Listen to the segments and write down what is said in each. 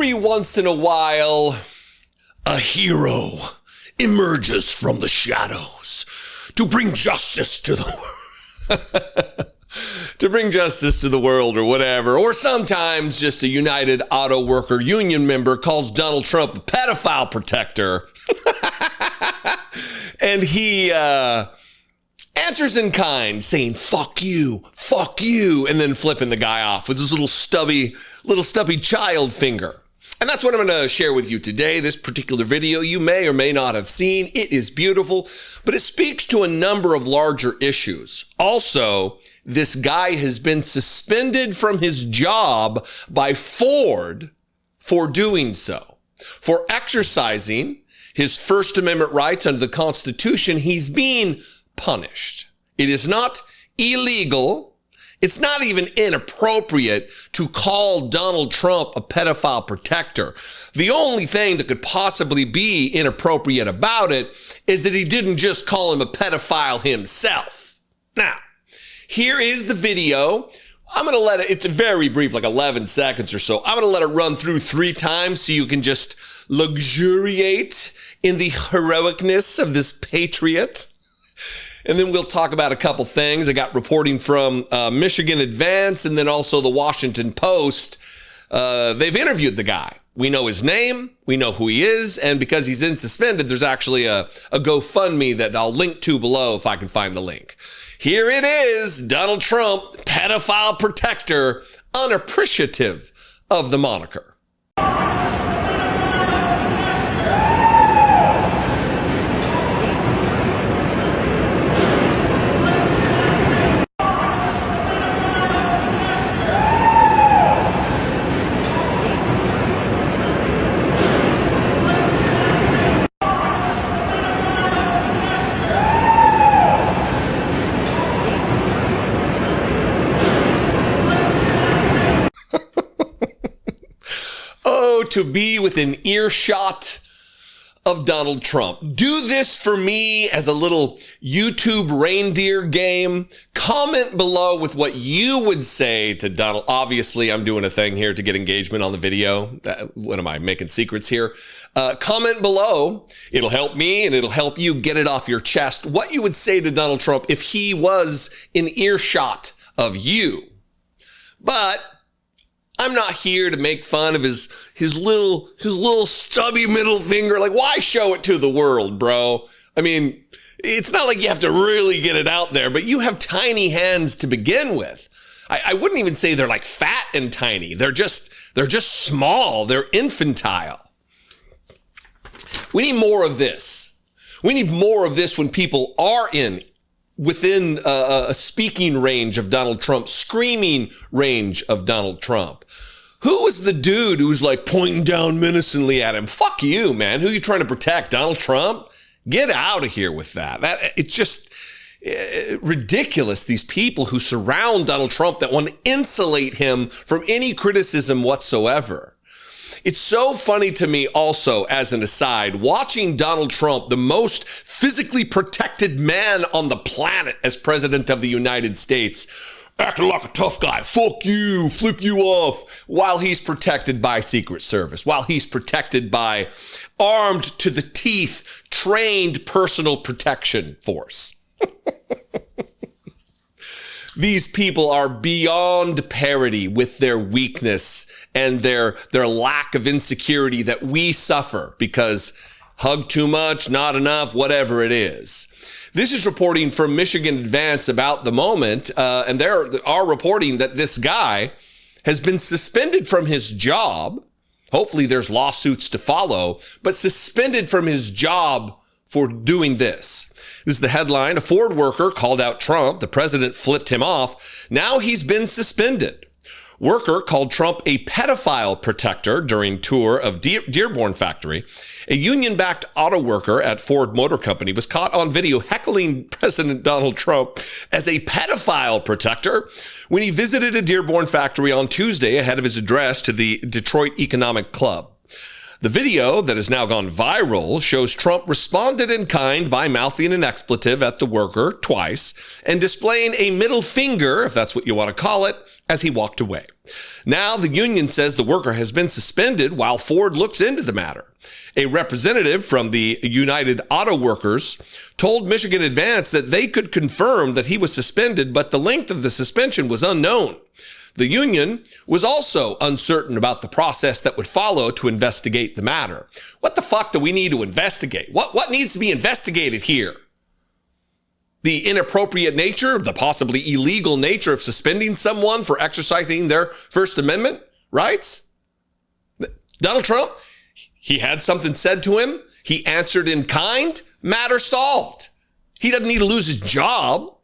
Every once in a while, a hero emerges from the shadows to bring justice to the world. To bring justice to the world or whatever. Or sometimes just a United Auto Worker Union member calls Donald Trump a pedophile protector. And he answers in kind, saying, fuck you, and then flipping the guy off with his little stubby child finger. And that's what I'm going to share with you today. This particular video you may or may not have seen. It is beautiful, but it speaks to a number of larger issues. Also, this guy has been suspended from his job by Ford for doing so. For exercising his First Amendment rights under the Constitution, he's being punished. It is not illegal. It's not even inappropriate to call Donald Trump a pedophile protector. The only thing that could possibly be inappropriate about it is that he didn't just call him a pedophile himself. Now, here is the video. I'm going to let it, it's very brief, like 11 seconds or so. I'm going to let it run through 3 times so you can just luxuriate in the heroicness of this patriot. And then we'll talk about a couple things. I got reporting from Michigan Advance and then also the Washington Post. They've interviewed the guy. We know his name. We know who he is. And because he's in suspended, there's actually a GoFundMe that I'll link to below if I can find the link. Here it is. Donald Trump, pedophile protector, unappreciative of the moniker. To be within earshot of Donald Trump. Do this for me as a little YouTube reindeer game. Comment below with what you would say to Donald. Obviously, I'm doing a thing here to get engagement on the video. What am I, making secrets here? Comment below. It'll help me and it'll help you get it off your chest. What you would say to Donald Trump if he was in earshot of you. But I'm not here to make fun of his little stubby middle finger. Like, why show it to the world, bro? I mean, it's not like you have to really get it out there, but you have tiny hands to begin with. I wouldn't even say they're like fat and tiny. They're just small. They're infantile. We need more of this. We need more of this when people are within a speaking range of Donald Trump, screaming range of Donald Trump. Who was the dude who was like pointing down menacingly at him? Fuck you, man. Who are you trying to protect? Donald Trump? Get out of here with that. It's just ridiculous. These people who surround Donald Trump that want to insulate him from any criticism whatsoever. It's so funny to me also, as an aside, watching Donald Trump, the most physically protected man on the planet as president of the United States, acting like a tough guy, fuck you, flip you off, while he's protected by Secret Service, while he's protected by armed to the teeth, trained personal protection force. These people are beyond parity with their weakness and their lack of insecurity that we suffer because hug too much, not enough, whatever it is. This is reporting from Michigan Advance about the moment, and they are reporting that this guy has been suspended from his job. Hopefully there's lawsuits to follow, but suspended from his job for doing this. This is the headline. A Ford worker called out Trump. The president flipped him off. Now he's been suspended. Worker called Trump a pedophile protector during tour of Dearborn factory. A union-backed auto worker at Ford Motor Company was caught on video heckling President Donald Trump as a pedophile protector when he visited a Dearborn factory on Tuesday ahead of his address to the Detroit Economic Club. The video that has now gone viral shows Trump responded in kind by mouthing an expletive at the worker twice and displaying a middle finger, if that's what you want to call it, as he walked away. Now the union says the worker has been suspended while Ford looks into the matter. A representative from the United Auto Workers told Michigan Advance that they could confirm that he was suspended, but the length of the suspension was unknown. The union was also uncertain about the process that would follow to investigate the matter. What the fuck do we need to investigate? What needs to be investigated here? The inappropriate nature, the possibly illegal nature of suspending someone for exercising their First Amendment rights? Donald Trump, he had something said to him. He answered in kind. Matter solved. He doesn't need to lose his job.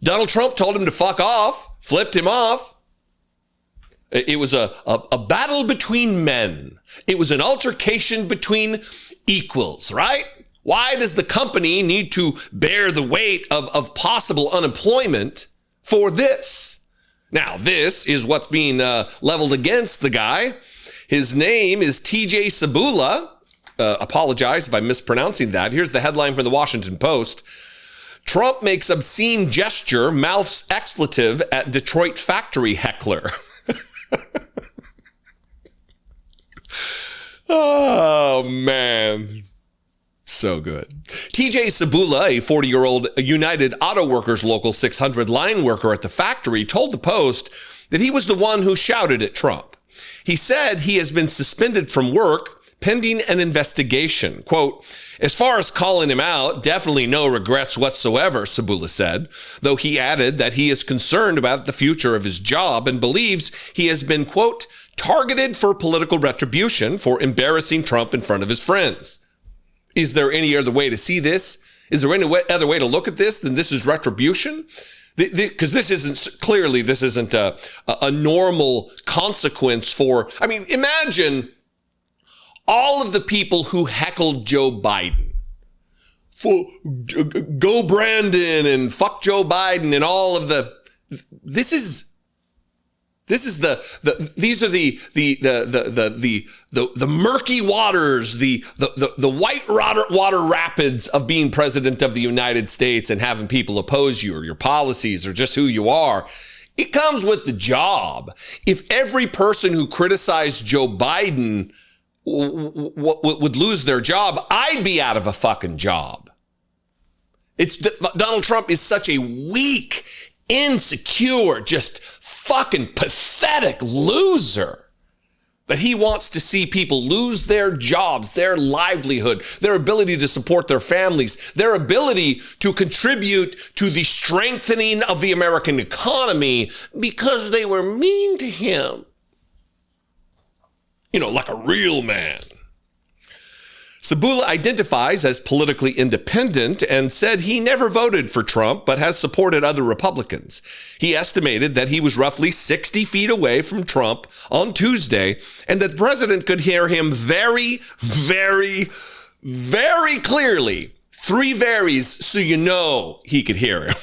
Donald Trump told him to fuck off, flipped him off. It was a battle between men. It was an altercation between equals, right? Why does the company need to bear the weight of possible unemployment for this? Now, this is what's being leveled against the guy. His name is TJ Sabula. Apologize if I'm mispronouncing that. Here's the headline from the Washington Post. Trump makes obscene gesture, mouths expletive at Detroit factory heckler. Oh, man. So good. TJ Sabula, a 40-year-old United Auto Workers Local 600 line worker at the factory, told the Post that he was the one who shouted at Trump. He said he has been suspended from work pending an investigation. Quote, as far as calling him out, definitely no regrets whatsoever, Sabula said, though he added that he is concerned about the future of his job and believes he has been, quote, targeted for political retribution for embarrassing Trump in front of his friends. Is there any other way to see this? Is there any other way to look at this than this is retribution? Because this isn't a normal consequence for, I mean, imagine all of the people who heckled Joe Biden for go Brandon and fuck Joe Biden and all of the, these are the murky waters, the white water rapids of being president of the United States and having people oppose you or your policies or just who you are. It comes with the job. If every person who criticized Joe Biden would lose their job, I'd be out of a fucking job. Donald Trump is such a weak, insecure, just fucking pathetic loser that he wants to see people lose their jobs, their livelihood, their ability to support their families, their ability to contribute to the strengthening of the American economy because they were mean to him. You know, like a real man. Sabula identifies as politically independent and said he never voted for Trump, but has supported other Republicans. He estimated that he was roughly 60 feet away from Trump on Tuesday and that the president could hear him very, very, very clearly. 3 verys, so you know he could hear him.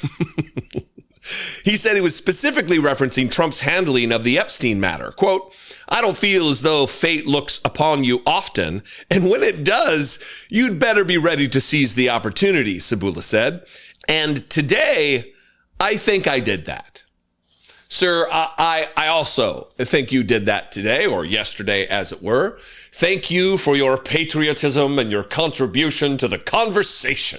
He said he was specifically referencing Trump's handling of the Epstein matter. Quote, I don't feel as though fate looks upon you often, and when it does, you'd better be ready to seize the opportunity, Sabula said. And today, I think I did that. Sir, I also think you did that today, or yesterday, as it were. Thank you for your patriotism and your contribution to the conversation.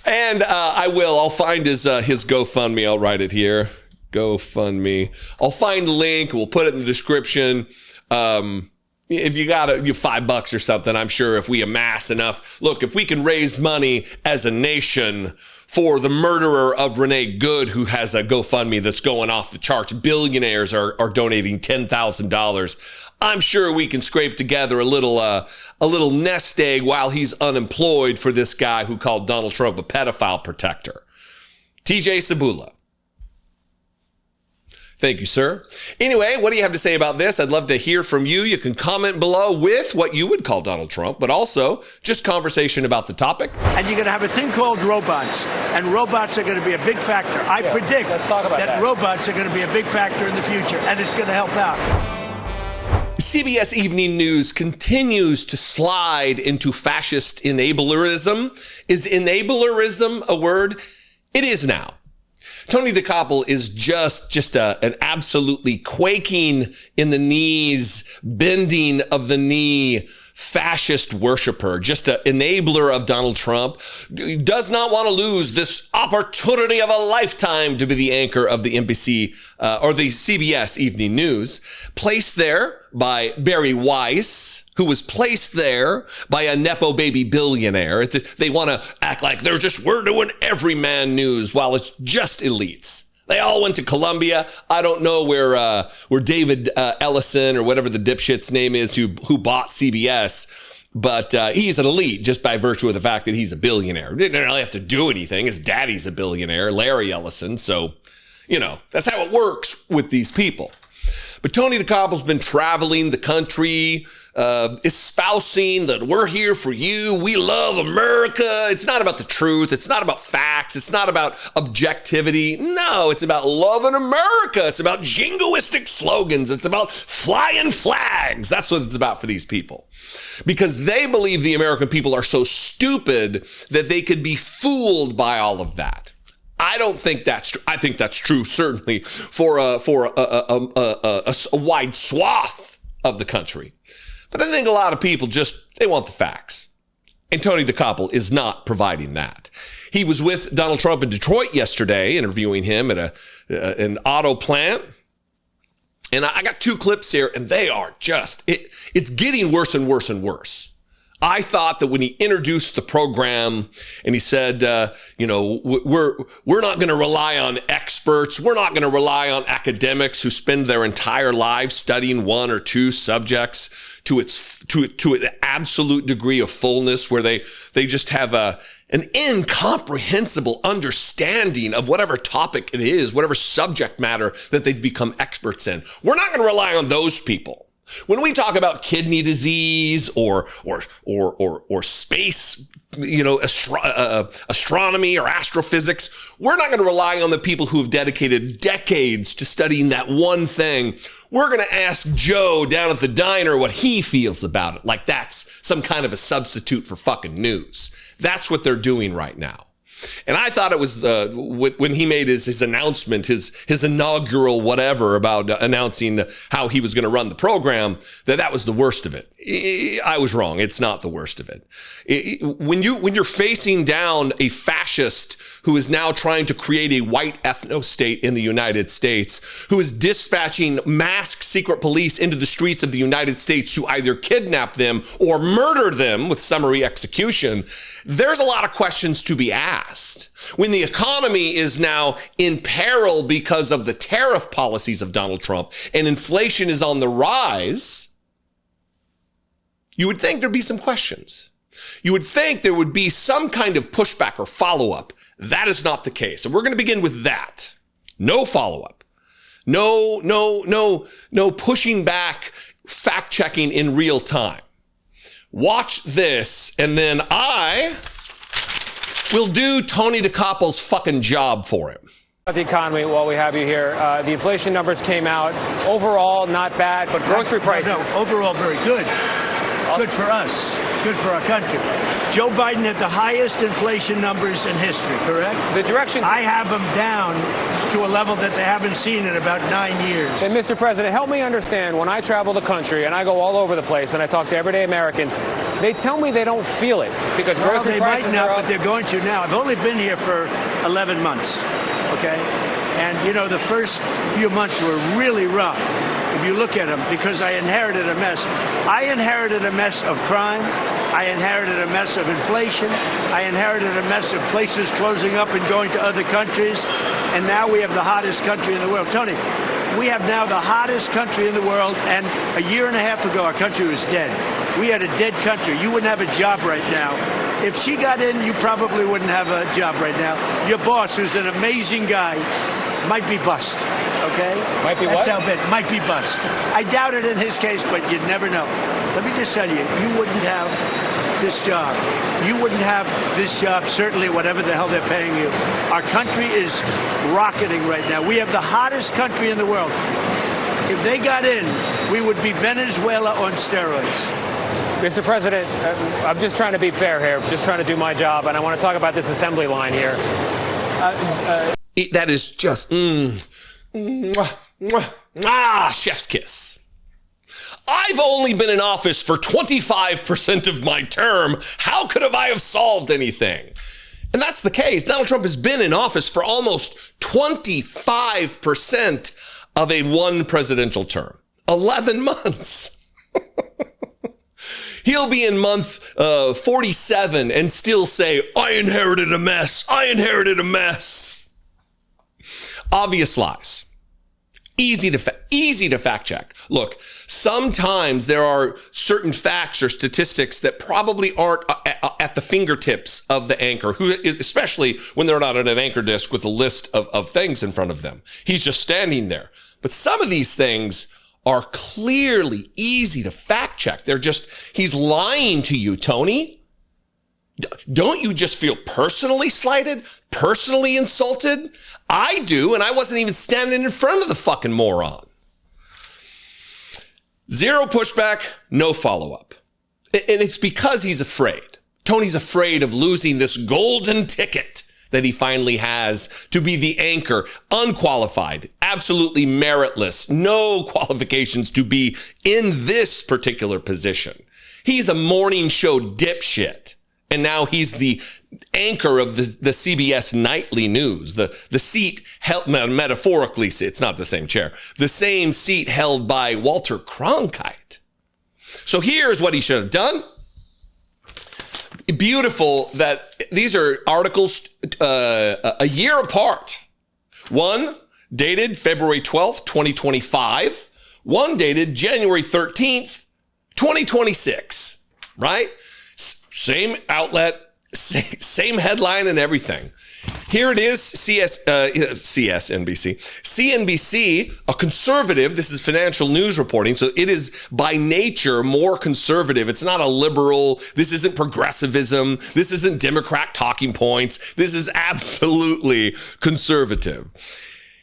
And I'll find his GoFundMe. I'll write it here. GoFundMe. I'll find the link. We'll put it in the description. If you got $5 or something, I'm sure if we amass enough. Look, if we can raise money as a nation for the murderer of Renee Good, who has a GoFundMe that's going off the charts, billionaires are donating $10,000. I'm sure we can scrape together a little nest egg while he's unemployed for this guy who called Donald Trump a pedophile protector. TJ Sabula. Thank you, sir. Anyway, what do you have to say about this? I'd love to hear from you. You can comment below with what you would call Donald Trump, but also just conversation about the topic. And you're going to have a thing called robots, and robots are going to be a big factor. I predict that robots are going to be a big factor in the future, and it's going to help out. CBS Evening News continues to slide into fascist enablerism. Is enablerism a word? It is now. Tony Dokoupil is just an absolutely quaking in the knees, bending of the knee fascist worshiper, just an enabler of Donald Trump, does not want to lose this opportunity of a lifetime to be the anchor of the NBC or the CBS Evening News, placed there by Barry Weiss, who was placed there by a Nepo baby billionaire. They want to act like we're doing everyman news while it's just elites. They all went to Columbia. I don't know where David Ellison or whatever the dipshit's name is who bought CBS, but he's an elite just by virtue of the fact that he's a billionaire. Didn't really have to do anything. His daddy's a billionaire, Larry Ellison. So, that's how it works with these people. But Tony Dokoupil's been traveling the country, espousing that we're here for you. We love America. It's not about the truth. It's not about facts. It's not about objectivity. No, it's about loving America. It's about jingoistic slogans. It's about flying flags. That's what it's about for these people. Because they believe the American people are so stupid that they could be fooled by all of that. I don't think that's true. I think that's true, certainly, for a wide swath of the country. But I think a lot of people they want the facts. And Tony Dokoupil is not providing that. He was with Donald Trump in Detroit yesterday, interviewing him at an auto plant. And I got two clips here, and they are it's getting worse and worse and worse. I thought that when he introduced the program and he said, we're not going to rely on experts. We're not going to rely on academics who spend their entire lives studying one or two subjects to an absolute degree of fullness where they just have an incomprehensible understanding of whatever topic it is, whatever subject matter that they've become experts in. We're not going to rely on those people. When we talk about kidney disease or space, astronomy or astrophysics, we're not going to rely on the people who have dedicated decades to studying that one thing. We're going to ask Joe down at the diner what he feels about it, like that's some kind of a substitute for fucking news. That's what they're doing right now. And I thought it was when he made his announcement, his inaugural whatever about announcing how he was going to run the program, that was the worst of it. I was wrong. It's not the worst of it. When you're facing down a fascist who is now trying to create a white ethno-state in the United States, who is dispatching masked secret police into the streets of the United States to either kidnap them or murder them with summary execution, there's a lot of questions to be asked. When the economy is now in peril because of the tariff policies of Donald Trump and inflation is on the rise, you would think there'd be some questions. You would think there would be some kind of pushback or follow-up. That is not the case. And we're going to begin with that. No follow-up. No pushing back, fact-checking in real time. Watch this, and then I will do Tony Dokoupil's fucking job for him. The economy, while we have you here, the inflation numbers came out. Overall, not bad, but grocery prices. No, overall, very good. Good for us. Good for our country. Joe Biden had the highest inflation numbers in history, correct? The direction. I have them down to a level that they haven't seen in about 9 years. And Mr. President, help me understand. When I travel the country and I go all over the place and I talk to everyday Americans, they tell me they don't feel it because grocery prices might not, are up. but they're going to now. I've only been here for 11 months, okay? And, the first few months were really rough. If you look at them, because I inherited a mess. I inherited a mess of crime. I inherited a mess of inflation. I inherited a mess of places closing up and going to other countries. And now we have the hottest country in the world. Tony, we have now the hottest country in the world. And a year and a half ago, our country was dead. We had a dead country. You wouldn't have a job right now. If she got in, you probably wouldn't have a job right now. Your boss, who's an amazing guy, might be bust. Okay? Might be That's what? how bad. Might be bust. I doubt it in his case, but you'd never know. Let me just tell you, you wouldn't have this job. You wouldn't have this job, certainly whatever the hell they're paying you. Our country is rocketing right now. We have the hottest country in the world. If they got in, we would be Venezuela on steroids. Mr. President, I'm just trying to be fair here, just trying to do my job, and I want to talk about this assembly line here. That is just, chef's kiss. I've only been in office for 25% of my term. How could I have solved anything? And that's the case. Donald Trump has been in office for almost 25% of a one presidential term. 11 months. He'll be in month 47 and still say, I inherited a mess. I inherited a mess. Obvious lies. Easy to fact check. Look, sometimes there are certain facts or statistics that probably aren't at the fingertips of the anchor, who, especially when they're not at an anchor desk with a list of things in front of them. He's just standing there. But some of these things are clearly easy to fact check. He's lying to you, Tony. Don't you just feel personally slighted, personally insulted? I do, and I wasn't even standing in front of the fucking moron. Zero pushback, no follow-up. And it's because he's afraid. Tony's afraid of losing this golden ticket that he finally has to be the anchor, unqualified, absolutely meritless, no qualifications to be in this particular position. He's a morning show dipshit. And now he's the anchor of the CBS nightly news, the seat held, metaphorically, it's not the same chair, the same seat held by Walter Cronkite. So here's what he should have done. Beautiful that these are articles a year apart. One dated February 12th, 2025. One dated January 13th, 2026, right? Same outlet, same headline and everything. Here it is, CNBC. CNBC, a conservative, this is financial news reporting, so it is by nature more conservative. It's not a liberal, this isn't progressivism, this isn't Democrat talking points, this is absolutely conservative.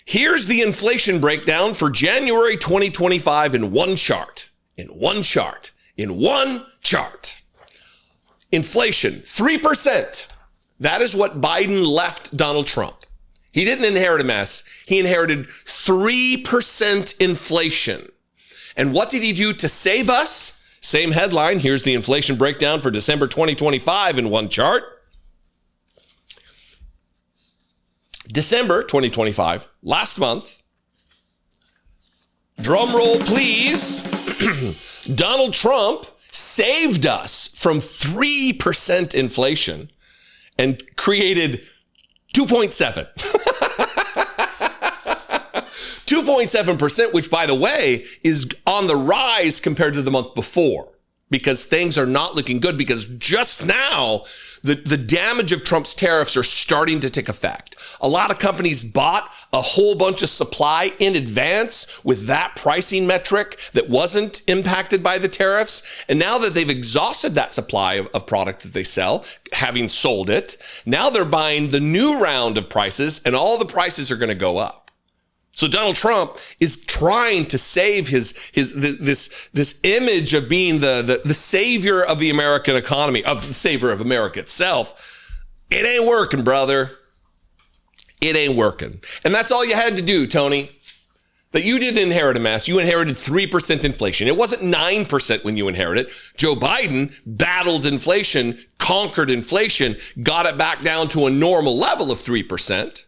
Here's the inflation breakdown for January 2025 in one chart. Inflation, 3%. That is what Biden left Donald Trump. He didn't inherit a mess. He inherited 3% inflation. And what did he do to save us? Same headline. Here's the inflation breakdown for December 2025 in one chart. December 2025, last month. Drum roll, please. Donald Trump saved us from 3% inflation and created 2.7. 2.7%, which, by the way, is on the rise compared to the month before, because things are not looking good, because just now the damage of Trump's tariffs are starting to take effect. A lot of companies bought a whole bunch of supply in advance with that pricing metric that wasn't impacted by the tariffs. And now that they've exhausted that supply of product that they sell, having sold it, now they're buying the new round of prices, and all the prices are going to go up. So Donald Trump is trying to save this image of being the savior of the American economy, of the savior of America itself. It ain't working, brother. It ain't working. And that's all you had to do, Tony. That you didn't inherit a mess. You inherited 3% inflation. It wasn't 9% when you inherited. Joe Biden battled inflation, conquered inflation, got it back down to a normal level of 3%.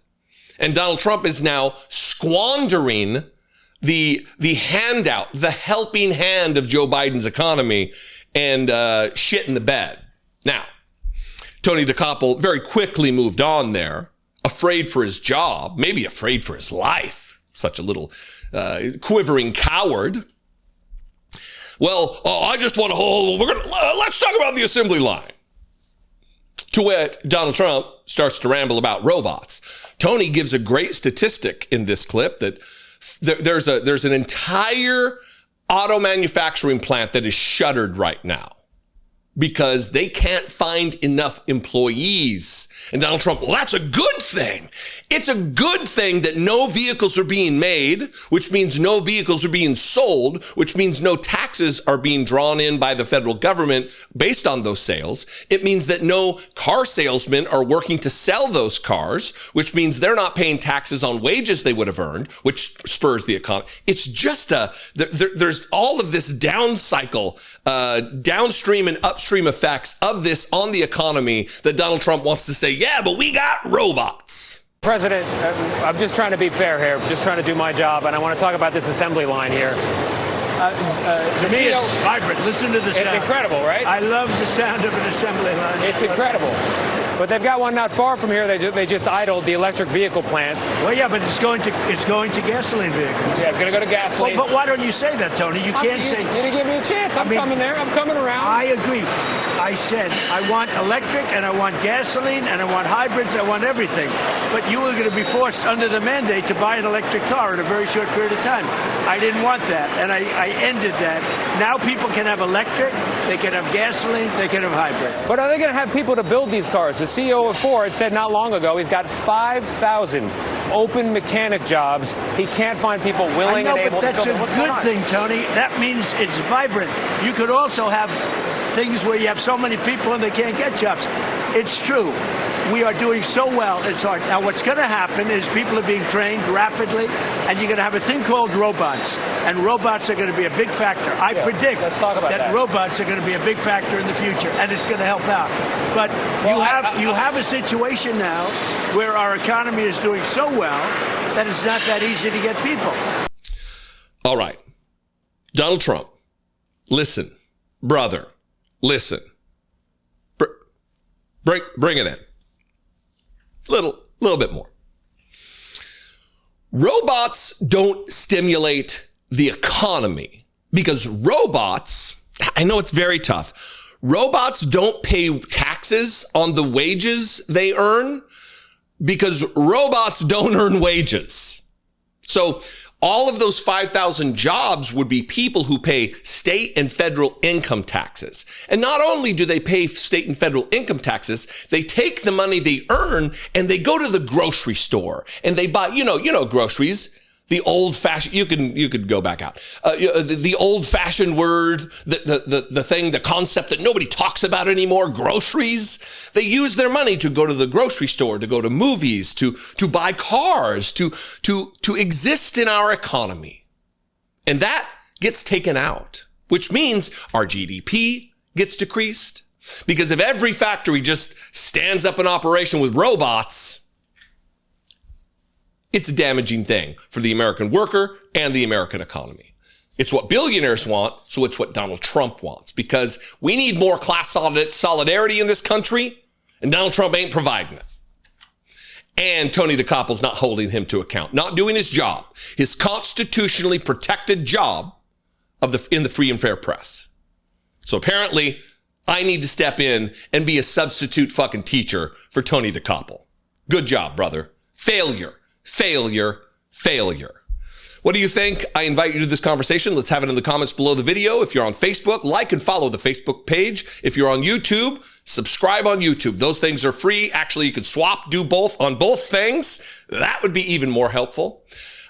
And Donald Trump is now squandering the handout, the helping hand of Joe Biden's economy, and shit in the bed. Now, Tony Dokoupil very quickly moved on there, afraid for his job, maybe afraid for his life. Such a little quivering coward. Well, I just want to let's talk about the assembly line. To which Donald Trump starts to ramble about robots. Tony gives a great statistic in this clip that there's an entire auto manufacturing plant that is shuttered right now. because they can't find enough employees. And Donald Trump, well, that's a good thing. It's a good thing that no vehicles are being made, which means no vehicles are being sold, which means no taxes are being drawn in by the federal government based on those sales. It means that no car salesmen are working to sell those cars, which means they're not paying taxes on wages they would have earned, which spurs the economy. It's just there's all of this down cycle, downstream and upstream effects of this on the economy that Donald Trump wants to say, yeah, but we got robots. President, I'm just trying to be fair here, just trying to do my job, and I want to talk about this assembly line here. To me, it's vibrant. Listen to the sound. It's incredible, right? I love the sound of an assembly line. It's incredible. But they've got one not far from here. They just idled the electric vehicle plant. Well, yeah, but it's going to gasoline vehicles. Yeah, it's going to go to gasoline. Well, but why don't you say that, Tony? You can't say. You didn't give me a chance. I'm coming there. I'm coming around. I agree. I said I want electric and I want gasoline and I want hybrids. I want everything. But you were going to be forced under the mandate to buy an electric car in a very short period of time. I didn't want that, and I ended that. Now people can have electric, they can have gasoline, they can have hybrid. But are they going to have people to build these cars? The CEO of Ford said not long ago he's got 5,000 open mechanic jobs. He can't find people willing and able to build them. That's a good thing, Tony. That means it's vibrant. You could also have things where you have so many people and they can't get jobs. It's true. We are doing so well, it's hard. Now, what's going to happen is people are being trained rapidly, and you're going to have a thing called robots, and robots are going to be a big factor. I predict that robots are going to be a big factor in the future, and it's going to help out. But you have a situation now where our economy is doing so well that it's not that easy to get people. All right. Donald Trump, listen. Brother, listen. Bring it in. Little bit more. Robots don't stimulate the economy because robots, I know it's very tough. Robots don't pay taxes on the wages they earn because robots don't earn wages. So all of those 5,000 jobs would be people who pay state and federal income taxes. And not only do they pay state and federal income taxes, they take the money they earn and they go to the grocery store and they buy, you know, groceries. The old fashioned, you could go back out. The old fashioned word, the thing, the concept that nobody talks about anymore, groceries. They use their money to go to the grocery store, to go to movies, to buy cars, to exist in our economy. And that gets taken out, which means our GDP gets decreased. Because if every factory just stands up in operation with robots, it's a damaging thing for the American worker and the American economy. It's what billionaires want, so it's what Donald Trump wants, because we need more class solidarity in this country, and Donald Trump ain't providing it. And Tony Dokoupil's not holding him to account, not doing his job, his constitutionally protected job in the free and fair press. So apparently, I need to step in and be a substitute fucking teacher for Tony Dokoupil. Good job, brother. Failure. What do you think? I invite you to this conversation. Let's have it in the comments below the video. If you're on Facebook, like and follow the Facebook page. If you're on YouTube, subscribe on YouTube. Those things are free. Actually, you could do both on both things. That would be even more helpful.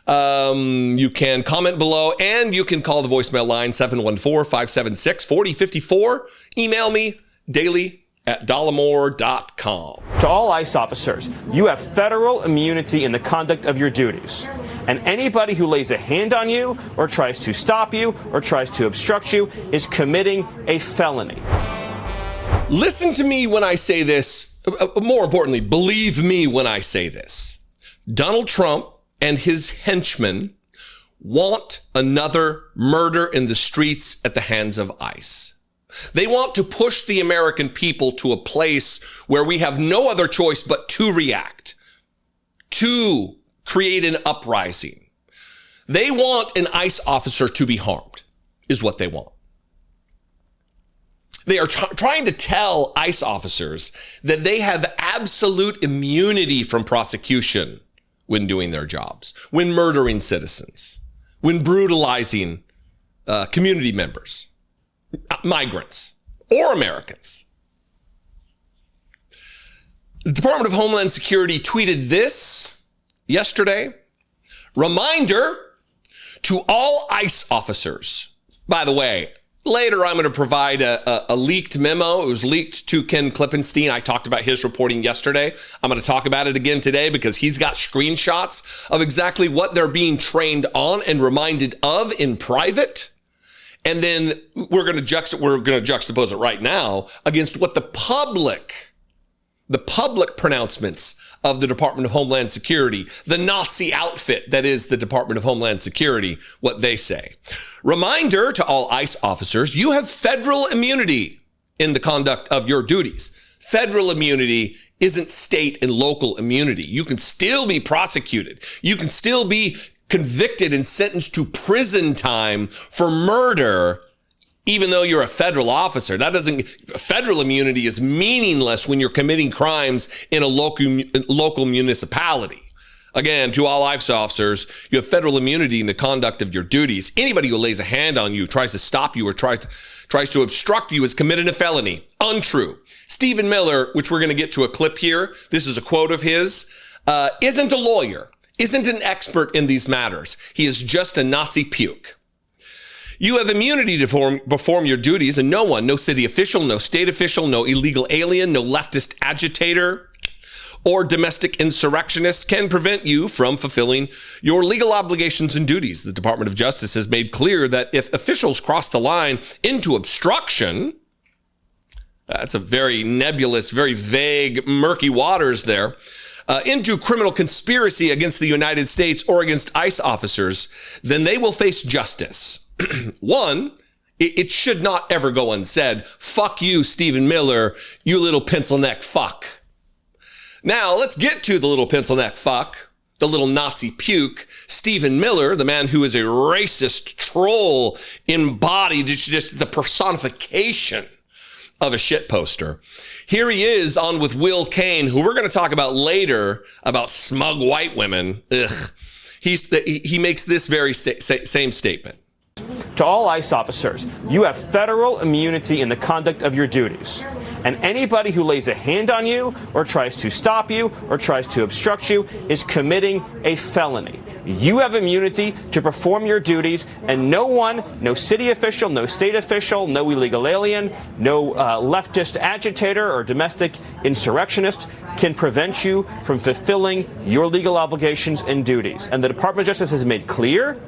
You can comment below and you can call the voicemail line 714-576-4054. Email me daily@dollemore.com. To all ICE officers, you have federal immunity in the conduct of your duties. And anybody who lays a hand on you or tries to stop you or tries to obstruct you is committing a felony. Listen to me when I say this. More importantly, believe me when I say this. Donald Trump and his henchmen want another murder in the streets at the hands of ICE. They want to push the American people to a place where we have no other choice but to react, to create an uprising. They want an ICE officer to be harmed, is what they want. They are trying to tell ICE officers that they have absolute immunity from prosecution when doing their jobs, when murdering citizens, when brutalizing community members. Migrants, or Americans. The Department of Homeland Security tweeted this yesterday. Reminder to all ICE officers. By the way, later I'm going to provide a leaked memo. It was leaked to Ken Klippenstein. I talked about his reporting yesterday. I'm going to talk about it again today because he's got screenshots of exactly what they're being trained on and reminded of in private. And then we're going to juxtapose it right now against what the public pronouncements of the Department of Homeland Security, the Nazi outfit that is the Department of Homeland Security, what they say. Reminder to all ICE officers, you have federal immunity in the conduct of your duties. Federal immunity isn't state and local immunity. You can still be prosecuted. You can still be convicted and sentenced to prison time for murder, even though you're a federal officer. Federal immunity is meaningless when you're committing crimes in a local municipality. Again, to all ICE officers, you have federal immunity in the conduct of your duties. Anybody who lays a hand on you, tries to stop you, or tries to obstruct you has committed a felony. Untrue. Stephen Miller, which we're going to get to a clip here, this is a quote of his, isn't a lawyer, isn't an expert in these matters. He is just a Nazi puke. You have immunity to perform your duties, and no one, no city official, no state official, no illegal alien, no leftist agitator, or domestic insurrectionist can prevent you from fulfilling your legal obligations and duties. The Department of Justice has made clear that if officials cross the line into obstruction, that's a very nebulous, very vague, murky waters there, into criminal conspiracy against the United States or against ICE officers, then they will face justice. One, it should not ever go unsaid. Fuck you, Stephen Miller, you little pencil neck fuck. Now, let's get to the little pencil neck fuck, the little Nazi puke, Stephen Miller, the man who is a racist troll embodied, just the personification of a shit poster. Here he is on with Will Kane, who we're going to talk about later, about smug white women. Ugh. He makes this very same statement. To all ICE officers, you have federal immunity in the conduct of your duties. And anybody who lays a hand on you or tries to stop you or tries to obstruct you is committing a felony. You have immunity to perform your duties, and no one, no city official, no state official, no illegal alien, no leftist agitator or domestic insurrectionist can prevent you from fulfilling your legal obligations and duties. And the Department of Justice has made clear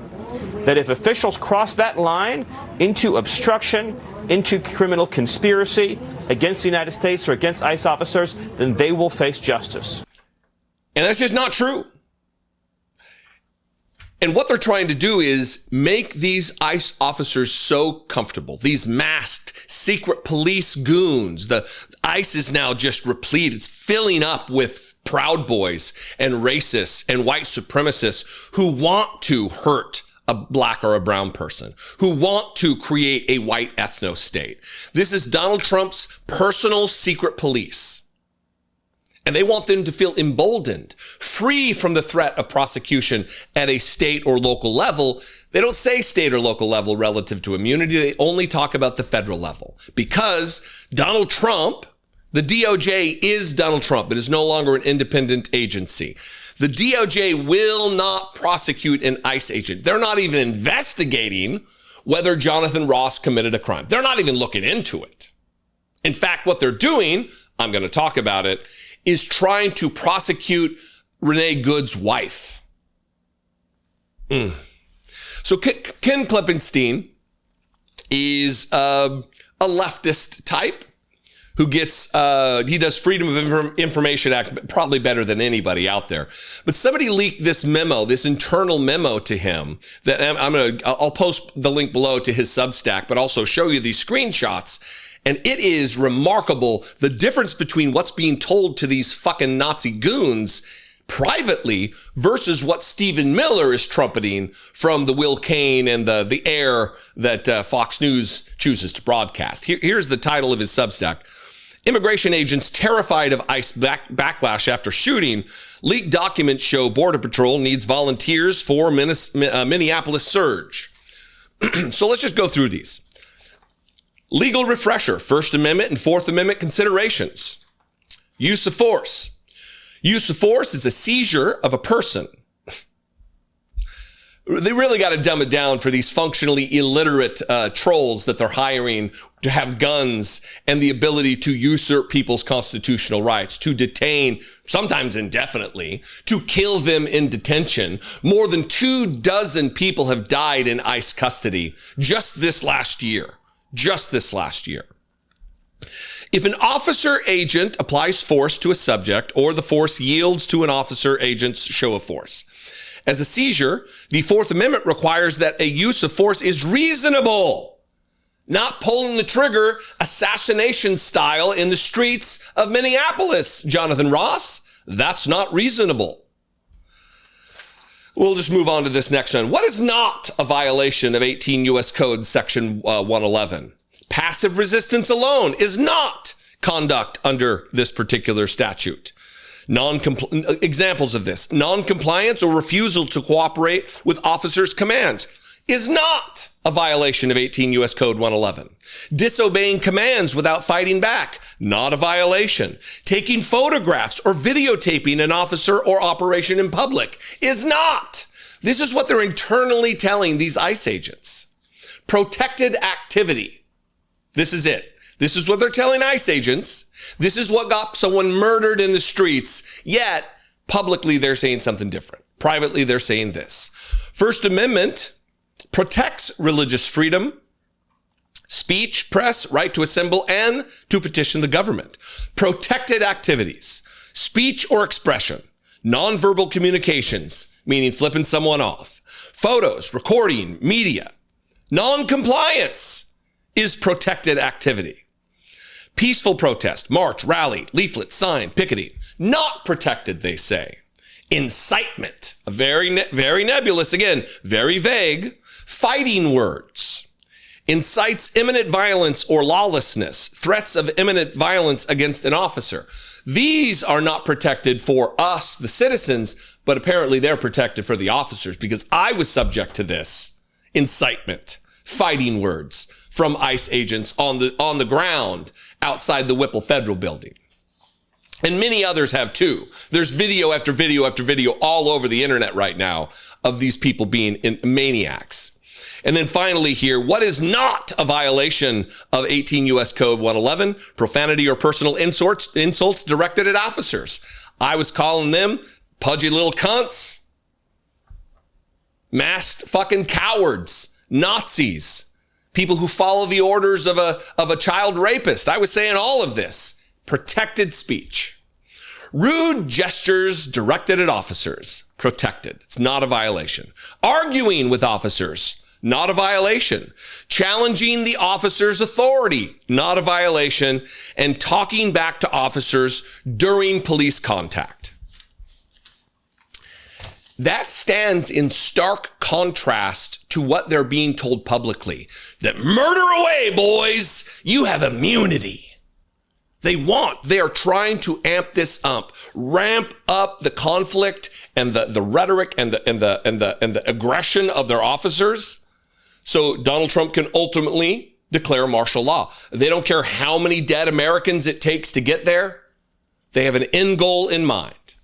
that if officials cross that line into obstruction, into criminal conspiracy against the United States or against ICE officers, then they will face justice. And that's just not true. And what they're trying to do is make these ICE officers so comfortable, these masked secret police goons. The ICE is now just replete. It's filling up with Proud Boys and racists and white supremacists who want to hurt a black or a brown person, who want to create a white ethno state. This is Donald Trump's personal secret police. And they want them to feel emboldened, free from the threat of prosecution at a state or local level. They don't say state or local level relative to immunity. They only talk about the federal level because Donald Trump, the DOJ is Donald Trump. It is no longer an independent agency. The DOJ will not prosecute an ICE agent. They're not even investigating whether Jonathan Ross committed a crime. They're not even looking into it. In fact, what they're doing, I'm going to talk about it, is trying to prosecute Renee Good's wife. So Ken Klippenstein is a leftist type who gets, he does Freedom of Information Act probably better than anybody out there. But somebody leaked this memo, this internal memo to him that I'll post the link below to his Substack, but also show you these screenshots. And it is remarkable the difference between what's being told to these fucking Nazi goons privately versus what Stephen Miller is trumpeting from the Will Kane and the air that Fox News chooses to broadcast. Here's the title of his Substack. Immigration agents terrified of ICE backlash after shooting. Leaked documents show Border Patrol needs volunteers for Minneapolis surge. So let's just go through these. Legal refresher, First Amendment and Fourth Amendment considerations. Use of force. Use of force is a seizure of a person. They really got to dumb it down for these functionally illiterate trolls that they're hiring to have guns and the ability to usurp people's constitutional rights, to detain, sometimes indefinitely, to kill them in detention. More than 24 people have died in ICE custody just this last year. Just this last year. If an officer agent applies force to a subject or the force yields to an officer agent's show of force, as a seizure, the Fourth Amendment requires that a use of force is reasonable, not pulling the trigger assassination style in the streets of Minneapolis, Jonathan Ross. That's not reasonable. We'll just move on to this next one. What is not a violation of 18 U.S. Code Section 111? Passive resistance alone is not conduct under this particular statute. Examples of this: non-compliance or refusal to cooperate with officers' commands is not a violation of 18 U.S. Code 111. Disobeying commands without fighting back, not a violation. Taking photographs or videotaping an officer or operation in public is not. This is what they're internally telling these ICE agents. Protected activity. This is it. This is what they're telling ICE agents. This is what got someone murdered in the streets, yet publicly they're saying something different. Privately, they're saying this. First Amendment protects religious freedom, speech, press, right to assemble, and to petition the government. Protected activities, speech or expression, nonverbal communications, meaning flipping someone off, photos, recording, media. Non-compliance is protected activity. Peaceful protest, march, rally, leaflet, sign, picketing, not protected, they say. Incitement, very nebulous, again, very vague. Fighting words, incites imminent violence or lawlessness, threats of imminent violence against an officer. These are not protected for us, the citizens, but apparently they're protected for the officers, because I was subject to this. Incitement, fighting words from ICE agents on the ground outside the Whipple Federal Building. And many others have too. There's video after video after video all over the internet right now of these people being maniacs. And then finally here, what is not a violation of 18 U.S. Code 111? Profanity or personal insults directed at officers. I was calling them pudgy little cunts, masked fucking cowards, Nazis, people who follow the orders of a child rapist. I was saying all of this. Protected speech. Rude gestures directed at officers. Protected. It's not a violation. Arguing with officers. Not a violation. Challenging the officer's authority. Not a violation. And talking back to officers during police contact. That stands in stark contrast to what they're being told publicly. That murder away, boys. You have immunity. They are trying to amp this up, ramp up the conflict and the rhetoric and the aggression of their officers. So Donald Trump can ultimately declare martial law. They don't care how many dead Americans it takes to get there. They have an end goal in mind.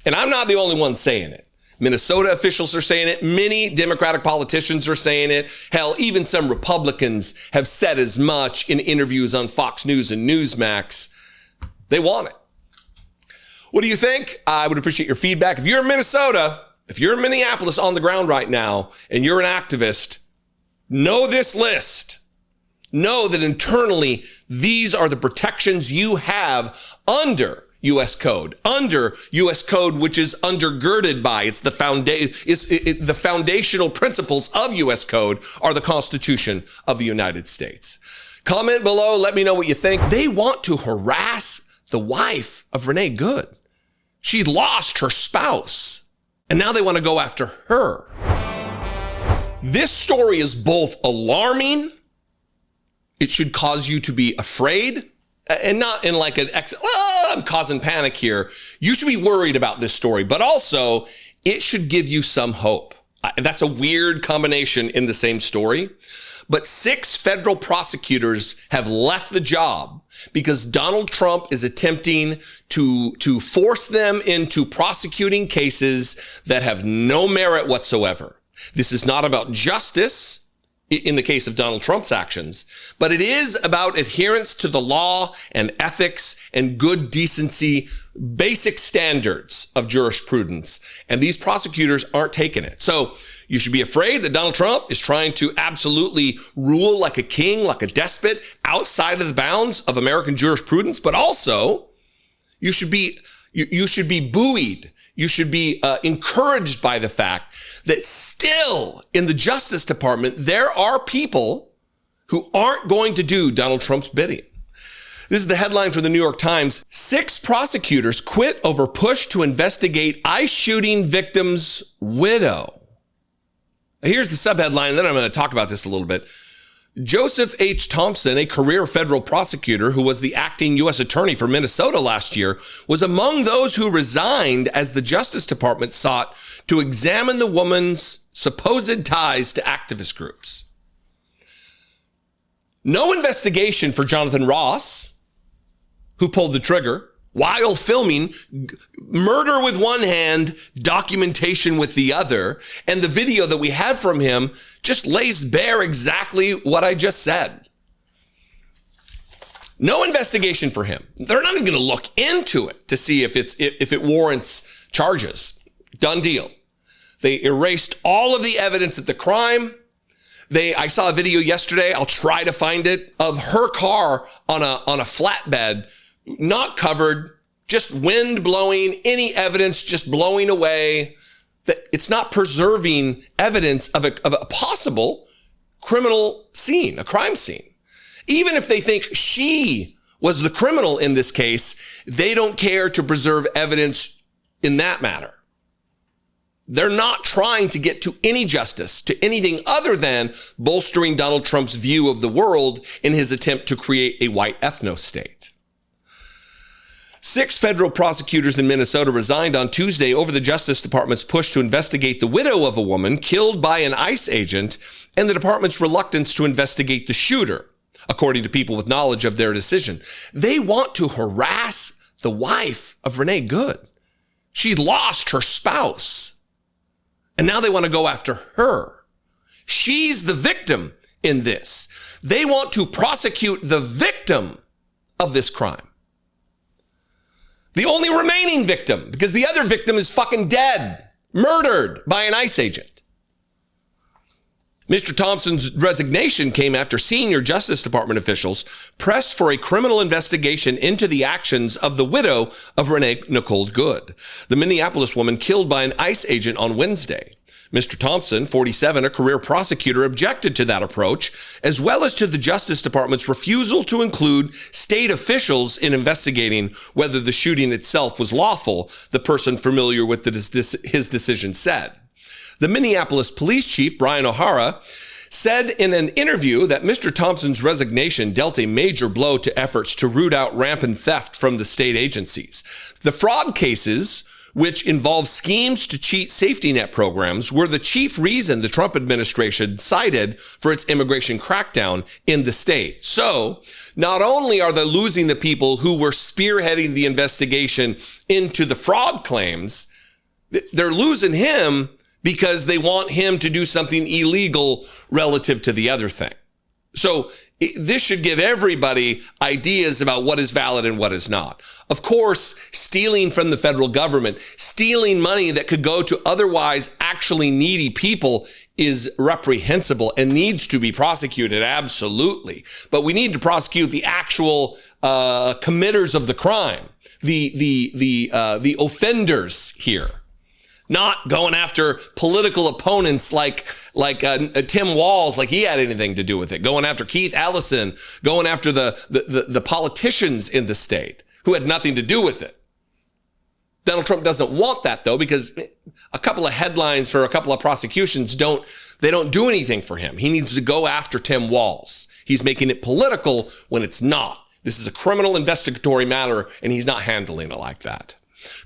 And I'm not the only one saying it. Minnesota officials are saying it. Many Democratic politicians are saying it. Hell, even some Republicans have said as much in interviews on Fox News and Newsmax. They want it. What do you think? I would appreciate your feedback. If you're in Minnesota, if you're in Minneapolis on the ground right now, and you're an activist, know this list. Know that internally, these are the protections you have under U.S. Code, which is undergirded by, the foundational principles of U.S. Code are the Constitution of the United States. Comment below, let me know what you think. They want to harass the wife of Renee Good. She lost her spouse, and now they want to go after her. This story is both alarming, it should cause you to be afraid, and not in like I'm causing panic here. You should be worried about this story, but also it should give you some hope. That's a weird combination in the same story. but 6 federal prosecutors have left the job because Donald Trump is attempting to force them into prosecuting cases that have no merit whatsoever. This is not about justice in the case of Donald Trump's actions, but it is about adherence to the law and ethics and good decency, basic standards of jurisprudence. And these prosecutors aren't taking it. So you should be afraid that Donald Trump is trying to absolutely rule like a king, like a despot, outside of the bounds of American jurisprudence. But also, you should be buoyed. You should be encouraged by the fact that still in the Justice Department, there are people who aren't going to do Donald Trump's bidding. This is the headline from the New York Times. 6 prosecutors quit over push to investigate ICE shooting victim's widow. Here's the subheadline, and then I'm going to talk about this a little bit. Joseph H. Thompson, a career federal prosecutor who was the acting U.S. attorney for Minnesota last year, was among those who resigned as the Justice Department sought to examine the woman's supposed ties to activist groups. No investigation for Jonathan Ross, who pulled the trigger while filming murder with one hand, documentation with the other. And the video that we have from him just lays bare exactly what I just said. No investigation for him. They're not even going to look into it to see if it warrants charges. Done deal. They erased all of the evidence at the crime. I saw a video yesterday, I'll try to find it, of her car on a flatbed, not covered, just wind blowing, any evidence just blowing away. That it's not preserving evidence of a possible criminal scene, a crime scene. Even if they think she was the criminal in this case, they don't care to preserve evidence in that matter. They're not trying to get to any justice, to anything other than bolstering Donald Trump's view of the world in his attempt to create a white ethno-state. 6 federal prosecutors in Minnesota resigned on Tuesday over the Justice Department's push to investigate the widow of a woman killed by an ICE agent and the department's reluctance to investigate the shooter, according to people with knowledge of their decision. They want to harass the wife of Renee Good. She lost her spouse, and now they want to go after her. She's the victim in this. They want to prosecute the victim of this crime. The only remaining victim, because the other victim is fucking dead, murdered by an ICE agent. Mr. Thompson's resignation came after senior Justice Department officials pressed for a criminal investigation into the actions of the widow of Renee Nicole Good, the Minneapolis woman killed by an ICE agent on Wednesday. Mr. Thompson, 47, a career prosecutor, objected to that approach, as well as to the Justice Department's refusal to include state officials in investigating whether the shooting itself was lawful, the person familiar with his decision said. The Minneapolis police chief, Brian O'Hara, said in an interview that Mr. Thompson's resignation dealt a major blow to efforts to root out rampant theft from the state agencies. The fraud cases, which involve schemes to cheat safety net programs, were the chief reason the Trump administration cited for its immigration crackdown in the state. So not only are they losing the people who were spearheading the investigation into the fraud claims, they're losing him because they want him to do something illegal relative to the other thing. So this should give everybody ideas about what is valid and what is not. Of course, stealing from the federal government, stealing money that could go to otherwise actually needy people is reprehensible and needs to be prosecuted, absolutely. But we need to prosecute the actual committers of the crime, the offenders here. Not going after political opponents like Tim Walz, like he had anything to do with it. Going after Keith Ellison, going after the politicians in the state who had nothing to do with it. Donald Trump doesn't want that, though, because a couple of headlines for a couple of prosecutions don't do anything for him. He needs to go after Tim Walz. He's making it political when it's not. This is a criminal investigatory matter, and he's not handling it like that.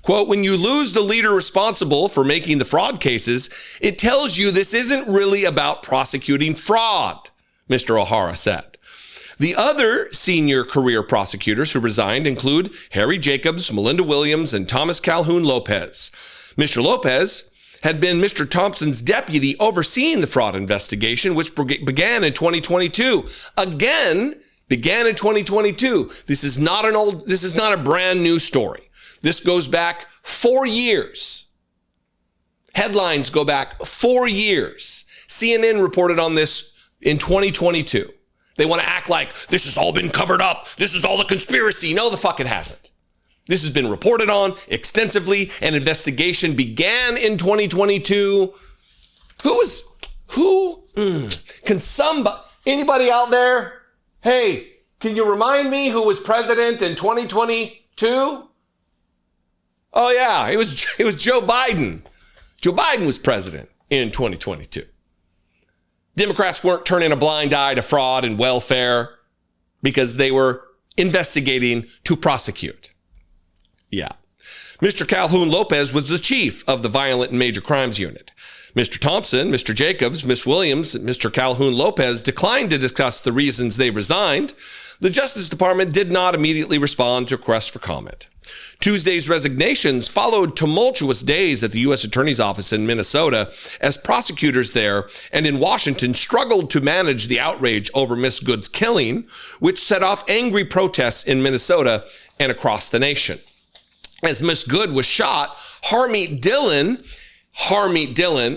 Quote, when you lose the leader responsible for making the fraud cases, it tells you this isn't really about prosecuting fraud, Mr. O'Hara said. The other senior career prosecutors who resigned include Harry Jacobs, Melinda Williams, and Thomas Calhoun Lopez. Mr. Lopez had been Mr. Thompson's deputy overseeing the fraud investigation, which began in 2022. Again, began in 2022. This is not a brand new story. This goes back 4 years. Headlines go back 4 years. CNN reported on this in 2022. They want to act like this has all been covered up. This is all a conspiracy. No, the fuck it hasn't. This has been reported on extensively. An investigation began in 2022. Anybody out there? Hey, can you remind me who was president in 2022? Oh yeah, it was Joe Biden. Joe Biden was president in 2022. Democrats weren't turning a blind eye to fraud and welfare because they were investigating to prosecute. Yeah. Mr. Calhoun Lopez was the chief of the Violent and Major Crimes Unit. Mr. Thompson, Mr. Jacobs, Ms. Williams, and Mr. Calhoun Lopez declined to discuss the reasons they resigned. The Justice Department did not immediately respond to requests for comment. Tuesday's resignations followed tumultuous days at the U.S. Attorney's Office in Minnesota as prosecutors there and in Washington struggled to manage the outrage over Miss Good's killing, which set off angry protests in Minnesota and across the nation. As Miss Good was shot, Harmeet Dillon,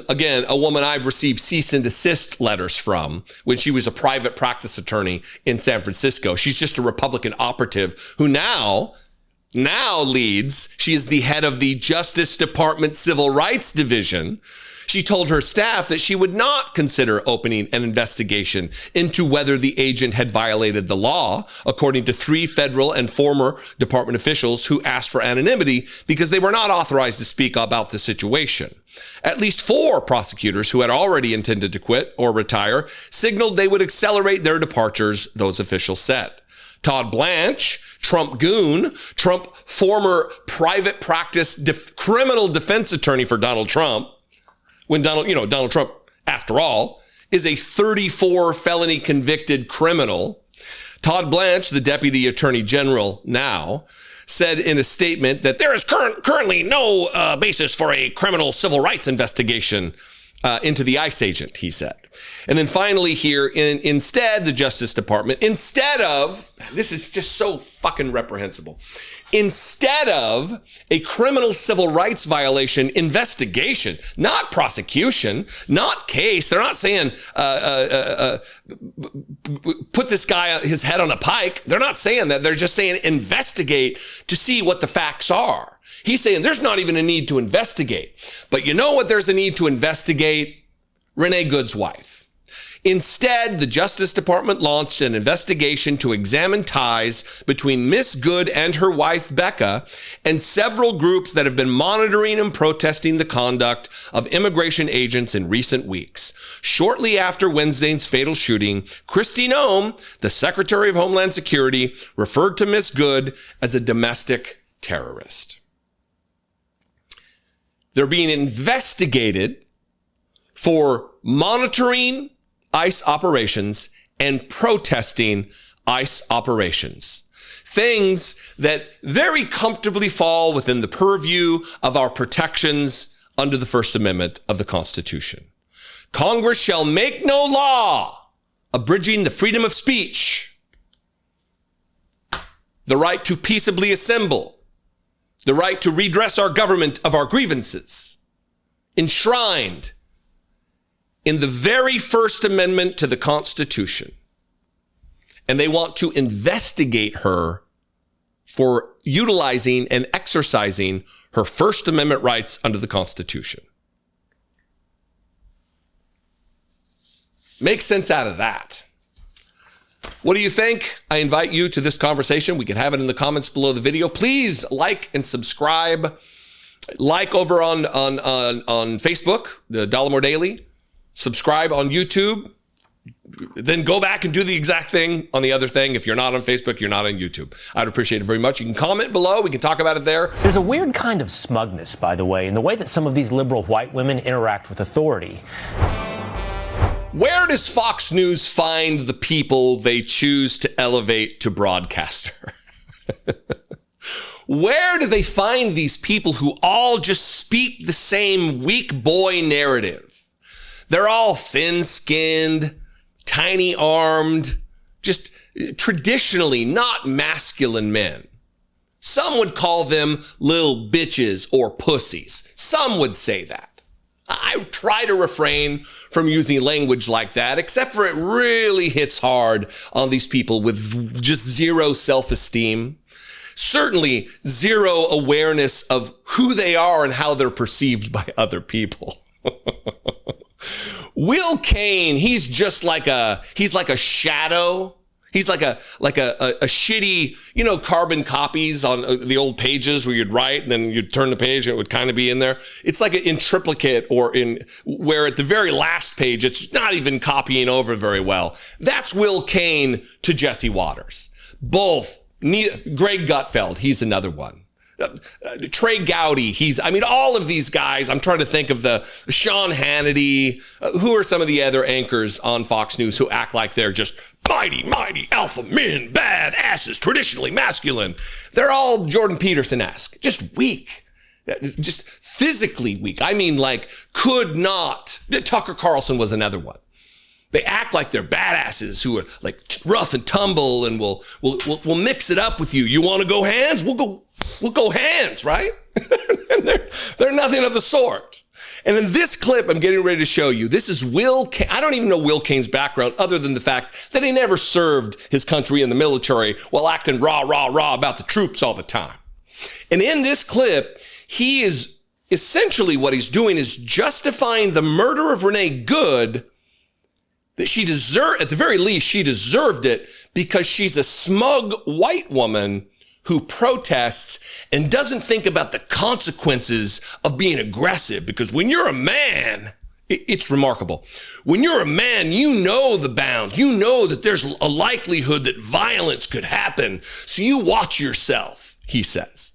again, a woman I've received cease and desist letters from when she was a private practice attorney in San Francisco. She's just a Republican operative who now leads, she is the head of the Justice Department Civil Rights Division. She told her staff that she would not consider opening an investigation into whether the agent had violated the law, according to 3 federal and former department officials who asked for anonymity because they were not authorized to speak about the situation. At least 4 prosecutors who had already intended to quit or retire signaled they would accelerate their departures, those officials said. Todd Blanche, Trump goon, Trump former private practice criminal defense attorney for Donald Trump, when Donald Trump, after all, is a 34 felony convicted criminal. Todd Blanche, the deputy attorney general now, said in a statement that there is currently no basis for a criminal civil rights investigation into the ICE agent, he said. And then finally here, instead, the Justice Department, instead of, this is just so fucking reprehensible, instead of a criminal civil rights violation investigation, not prosecution, not case, they're not saying put this guy, his head on a pike. They're not saying that. They're just saying investigate to see what the facts are. He's saying there's not even a need to investigate. But you know what there's a need to investigate? Renee Good's wife. Instead, the Justice Department launched an investigation to examine ties between Miss Good and her wife, Becca, and several groups that have been monitoring and protesting the conduct of immigration agents in recent weeks. Shortly after Wednesday's fatal shooting, Kristi Noem, the Secretary of Homeland Security, referred to Miss Good as a domestic terrorist. They're being investigated for monitoring ICE operations and protesting ICE operations. Things that very comfortably fall within the purview of our protections under the First Amendment of the Constitution. Congress shall make no law abridging the freedom of speech, the right to peaceably assemble, the right to redress our government of our grievances, enshrined in the very First Amendment to the Constitution. And they want to investigate her for utilizing and exercising her First Amendment rights under the Constitution. Make sense out of that. What do you think? I invite you to this conversation. We can have it in the comments below the video. Please like and subscribe. Like over on Facebook, the Dollemore Daily. Subscribe on YouTube. Then go back and do the exact thing on the other thing. If you're not on Facebook, you're not on YouTube. I'd appreciate it very much. You can comment below. We can talk about it there. There's a weird kind of smugness, by the way, in the way that some of these liberal white women interact with authority. Where does Fox News find the people they choose to elevate to broadcaster? Where do they find these people who all just speak the same weak boy narrative? They're all thin-skinned, tiny-armed, just traditionally not masculine men. Some would call them little bitches or pussies. Some would say that. I try to refrain from using language like that, except for it really hits hard on these people with just zero self-esteem. Certainly zero awareness of who they are and how they're perceived by other people. Will Cain, he's like a shadow. He's like a shitty, carbon copies on the old pages where you'd write and then you'd turn the page and it would kind of be in there. It's like in triplicate or where at the very last page, it's not even copying over very well. That's Will Cain to Jesse Waters. Both. Greg Gutfeld, he's another one. Trey Gowdy, all of these guys. I'm trying to think of the Sean Hannity. Who are some of the other anchors on Fox News who act like they're just mighty alpha men, bad asses, traditionally masculine? They're all Jordan Peterson-esque, just weak, just physically weak. Could not. Tucker Carlson was another one. They act like they're badasses who are like rough and tumble and we'll mix it up with you. You want to go hands? We'll go hands, right? And they're nothing of the sort. And in this clip I'm getting ready to show you, this is Will Cain. I don't even know Will Cain's background other than the fact that he never served his country in the military while acting rah about the troops all the time. And in this clip, he is essentially what he's doing is justifying the murder of Renee Good, that she deserved, at the very least, she deserved it because she's a smug white woman who protests and doesn't think about the consequences of being aggressive. Because when you're a man, it's remarkable. When you're a man, you know the bounds. You know that there's a likelihood that violence could happen. So you watch yourself, he says.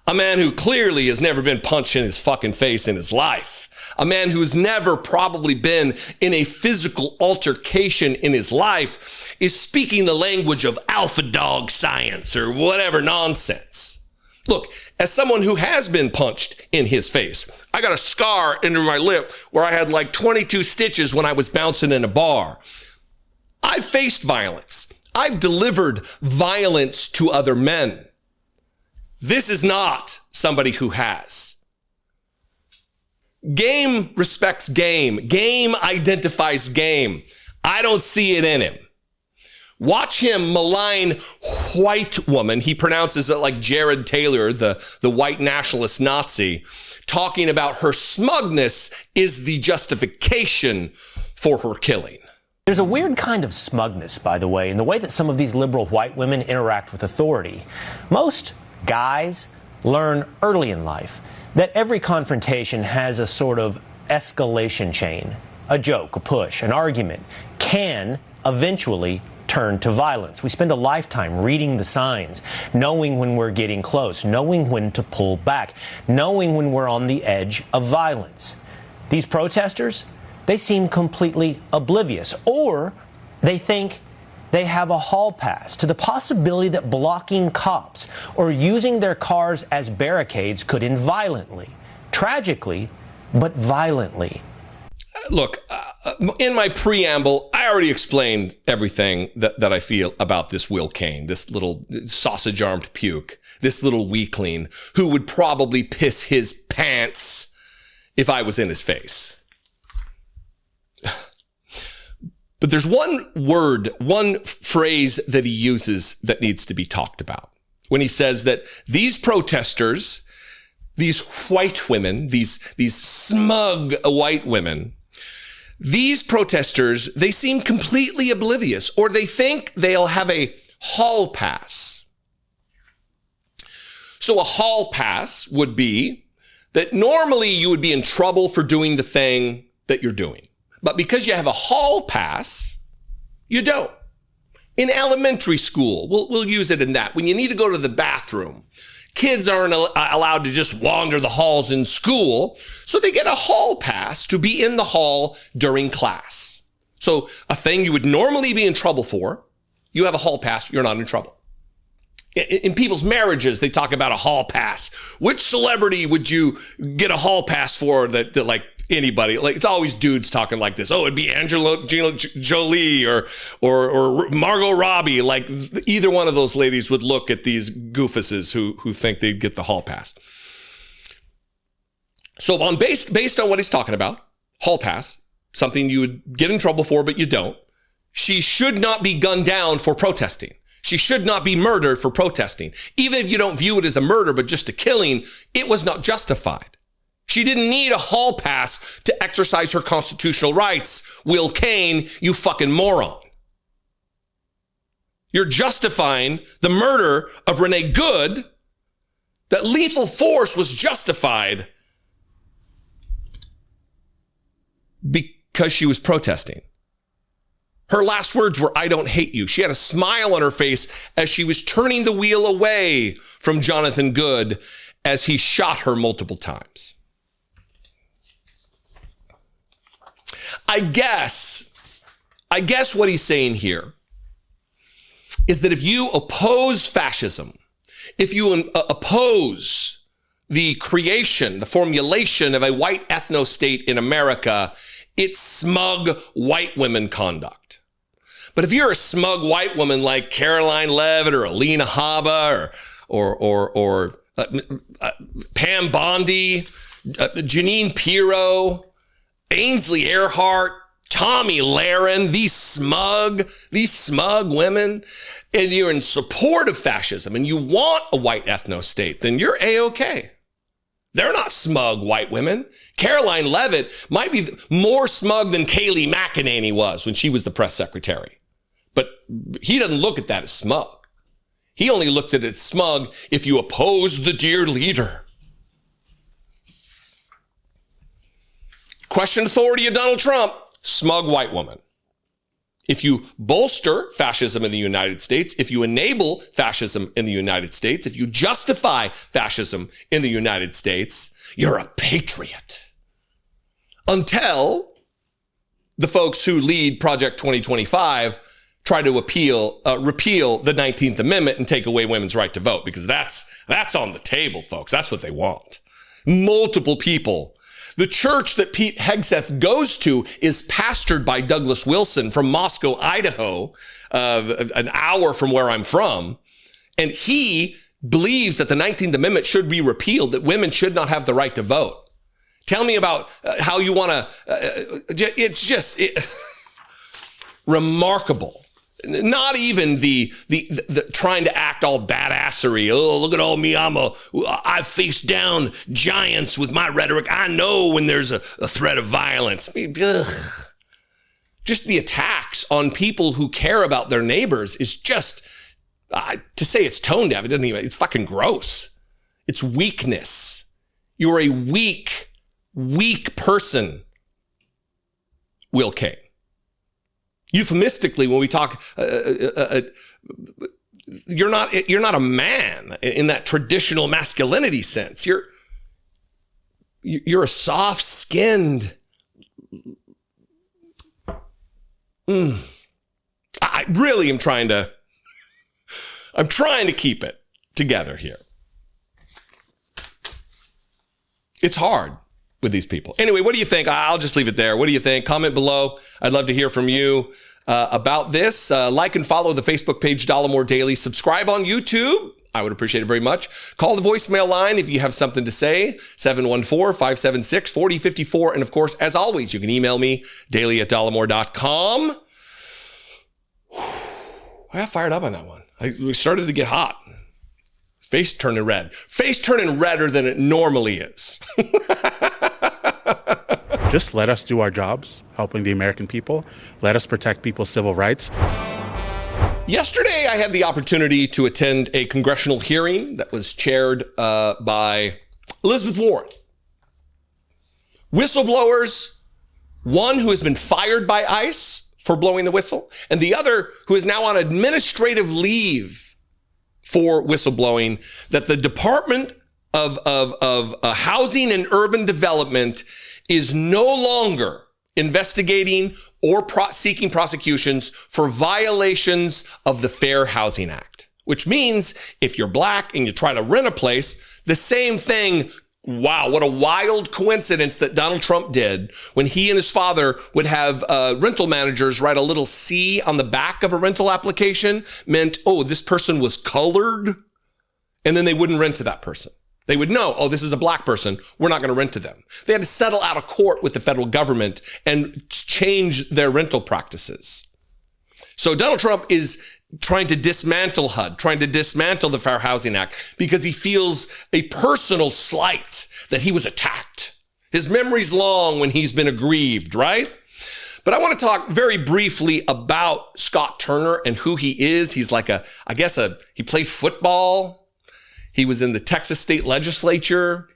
A man who clearly has never been punched in his fucking face in his life. A man who's never probably been in a physical altercation in his life is speaking the language of alpha dog science or whatever nonsense. Look, as someone who has been punched in his face, I got a scar under my lip where I had like 22 stitches when I was bouncing in a bar. I've faced violence. I've delivered violence to other men. This is not somebody who has. Game respects game. Game identifies game. I don't see it in him. Watch him malign white woman. He pronounces it like Jared Taylor, the white nationalist Nazi, talking about her smugness is the justification for her killing. There's a weird kind of smugness, by the way, in the way that some of these liberal white women interact with authority. Most guys learn early in life that every confrontation has a sort of escalation chain. A joke, a push, an argument can eventually turn to violence. We spend a lifetime reading the signs, knowing when we're getting close, knowing when to pull back, knowing when we're on the edge of violence. These protesters, they seem completely oblivious, or they think they have a hall pass to the possibility that blocking cops or using their cars as barricades could end violently. Tragically, but violently. Look, in my preamble, I already explained everything that I feel about this Will Cain, this little sausage-armed puke, this little weakling who would probably piss his pants if I was in his face. But there's one word, one phrase that he uses that needs to be talked about. When he says that these protesters, these white women, these smug white women, these protesters, they seem completely oblivious, or they think they'll have a hall pass. So a hall pass would be that normally you would be in trouble for doing the thing that you're doing. But because you have a hall pass, you don't. In elementary school, we'll use it in that. When you need to go to the bathroom, kids aren't allowed to just wander the halls in school, so they get a hall pass to be in the hall during class. So a thing you would normally be in trouble for, you have a hall pass, you're not in trouble. In people's marriages, they talk about a hall pass. Which celebrity would you get a hall pass for that like anybody? Like, it's always dudes talking like this. Oh, it'd be Angelina Jolie or Margot Robbie. Like, either one of those ladies would look at these goofuses who think they'd get the hall pass. So based on what he's talking about, hall pass, something you would get in trouble for, but you don't. She should not be gunned down for protesting. She should not be murdered for protesting. Even if you don't view it as a murder, but just a killing, it was not justified. She didn't need a hall pass to exercise her constitutional rights. Will Kane, you fucking moron. You're justifying the murder of Renee Good, that lethal force was justified because she was protesting. Her last words were, "I don't hate you." She had a smile on her face as she was turning the wheel away from Jonathan Good as he shot her multiple times. I guess what he's saying here is that if you oppose fascism, if you oppose the creation, the formulation of a white ethno-state in America, it's smug white women conduct. But if you're a smug white woman like Caroline Leavitt or Alina Habba or Pam Bondi, Janine Pirro, Ainsley Earhart, Tommy Lahren, these smug women, and you're in support of fascism and you want a white ethno-state, then you're A-okay. They're not smug white women. Caroline Leavitt might be more smug than Kayleigh McEnany was when she was the press secretary. But he doesn't look at that as smug. He only looks at it as smug if you oppose the dear leader. Question authority of Donald Trump, smug white woman. If you bolster fascism in the United States, if you enable fascism in the United States, if you justify fascism in the United States, you're a patriot. Until the folks who lead Project 2025 try to repeal the 19th Amendment and take away women's right to vote, because that's on the table, folks. That's what they want. Multiple people. The church that Pete Hegseth goes to is pastored by Douglas Wilson from Moscow, Idaho, an hour from where I'm from. And he believes that the 19th Amendment should be repealed, that women should not have the right to vote. Tell me about how you want to, it's just remarkable. Not even the trying to act all badassery. Oh, look at all me. I face down giants with my rhetoric. I know when there's a threat of violence. Just the attacks on people who care about their neighbors is just, to say it's tone deaf, it's fucking gross. It's weakness. You're a weak person, Will Kane. Euphemistically, when we talk, you're not a man in that traditional masculinity sense. You're a soft-skinned. I really am trying to keep it together here. It's hard with these people. Anyway, what do you think? I'll just leave it there. What do you think? Comment below. I'd love to hear from you about this. Like and follow the Facebook page, Dollemore Daily. Subscribe on YouTube. I would appreciate it very much. Call the voicemail line if you have something to say, 714-576-4054. And of course, as always, you can email me, daily@dollemore.com. I got fired up on that one. We started to get hot. Face turning red. Face turning redder than it normally is. Just let us do our jobs, helping the American people. Let us protect people's civil rights. Yesterday, I had the opportunity to attend a congressional hearing that was chaired by Elizabeth Warren. Whistleblowers, one who has been fired by ICE for blowing the whistle, and the other who is now on administrative leave for whistleblowing, that the Department of Housing and Urban Development is no longer investigating or seeking prosecutions for violations of the Fair Housing Act, which means if you're black and you try to rent a place, the same thing. Wow, what a wild coincidence that Donald Trump did when he and his father would have rental managers write a little C on the back of a rental application meant, oh, this person was colored. And then they wouldn't rent to that person. They would know, oh, this is a black person. We're not going to rent to them. They had to settle out of court with the federal government and change their rental practices. So Donald Trump is trying to dismantle HUD, trying to dismantle the Fair Housing Act because he feels a personal slight that he was attacked. His memory's long when he's been aggrieved, right? But I want to talk very briefly about Scott Turner and who he is. He's like he played football. He was in the Texas state legislature.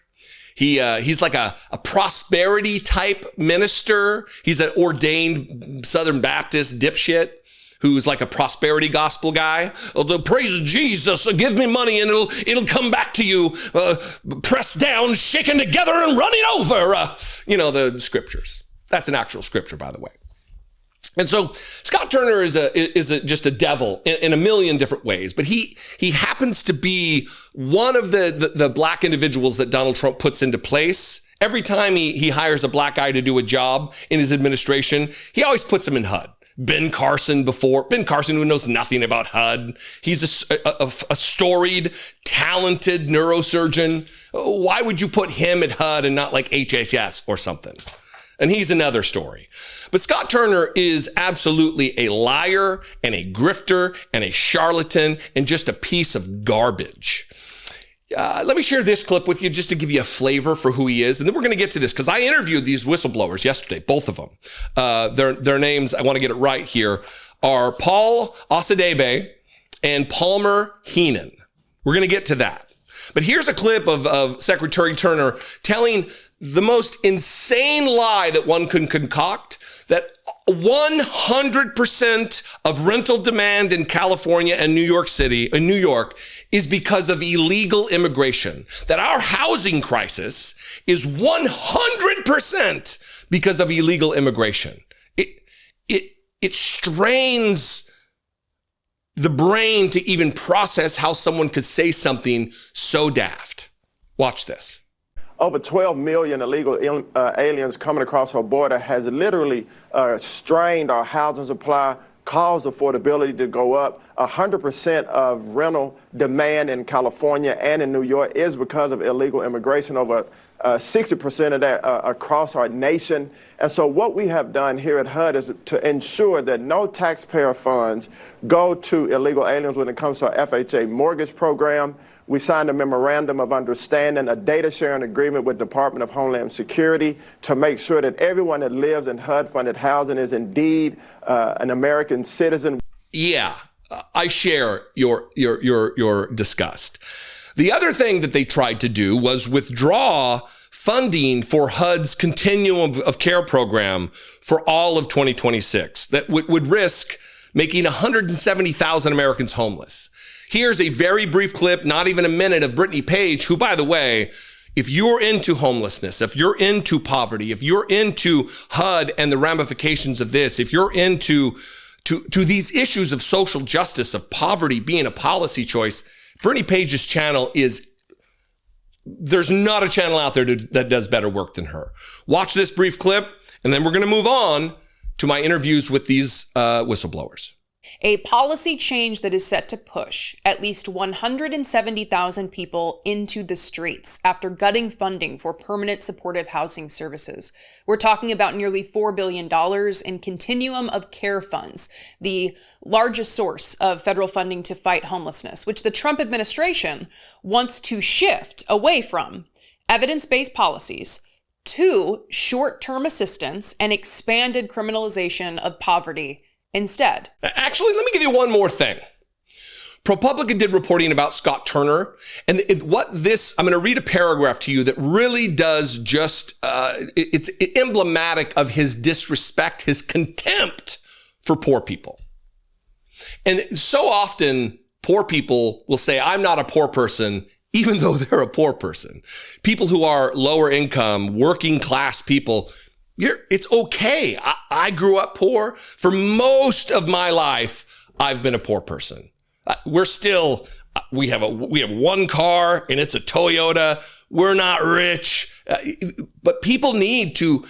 He's like a prosperity type minister. He's an ordained Southern Baptist dipshit who's like a prosperity gospel guy. Oh, praise Jesus, give me money and it'll come back to you, pressed down, shaken together and running over. The scriptures. That's an actual scripture, by the way. And so Scott Turner is just a devil in a million different ways, but he happens to be one of the black individuals that Donald Trump puts into place. Every time he hires a black guy to do a job in his administration, he always puts him in HUD. Ben Carson who knows nothing about HUD. He's a storied, talented neurosurgeon. Why would you put him at HUD and not like HHS or something? And he's another story. But Scott Turner is absolutely a liar and a grifter and a charlatan and just a piece of garbage. Let me share this clip with you just to give you a flavor for who he is. And then we're going to get to this because I interviewed these whistleblowers yesterday, both of them. Their names, I want to get it right here, are Paul Osadebe and Palmer Heenan. We're going to get to that. But here's a clip of Secretary Turner telling the most insane lie that one can concoct, that 100% of rental demand in California and New York is because of illegal immigration. That our housing crisis is 100% because of illegal immigration. It strains the brain to even process how someone could say something so daft. Watch this. Over 12 million illegal aliens coming across our border has literally strained our housing supply, caused affordability to go up. 100% of rental demand in California and in New York is because of illegal immigration, over 60% of that across our nation. And so what we have done here at HUD is to ensure that no taxpayer funds go to illegal aliens when it comes to our FHA mortgage program. We signed a memorandum of understanding, a data sharing agreement with the Department of Homeland Security to make sure that everyone that lives in HUD-funded housing is indeed an American citizen. Yeah, I share your disgust. The other thing that they tried to do was withdraw funding for HUD's Continuum of Care program for all of 2026 that would risk making 170,000 Americans homeless. Here's a very brief clip, not even a minute, of Brittany Page, who, by the way, if you're into homelessness, if you're into poverty, if you're into HUD and the ramifications of this, if you're into these issues of social justice, of poverty being a policy choice, Brittany Page's channel there's not a channel out there that does better work than her. Watch this brief clip, and then we're going to move on to my interviews with these whistleblowers. A policy change that is set to push at least 170,000 people into the streets after gutting funding for permanent supportive housing services. We're talking about nearly $4 billion in Continuum of Care funds, the largest source of federal funding to fight homelessness, which the Trump administration wants to shift away from evidence-based policies to short-term assistance and expanded criminalization of poverty instead. Actually, let me give you one more thing. ProPublica did reporting about Scott Turner, and I'm going to read a paragraph to you that really does it's emblematic of his disrespect, his contempt for poor people. And so often, poor people will say, I'm not a poor person, even though they're a poor person. People who are lower income, working class people, it's okay. I grew up poor. For most of my life, I've been a poor person. We have one car and it's a Toyota. We're not rich, but people need to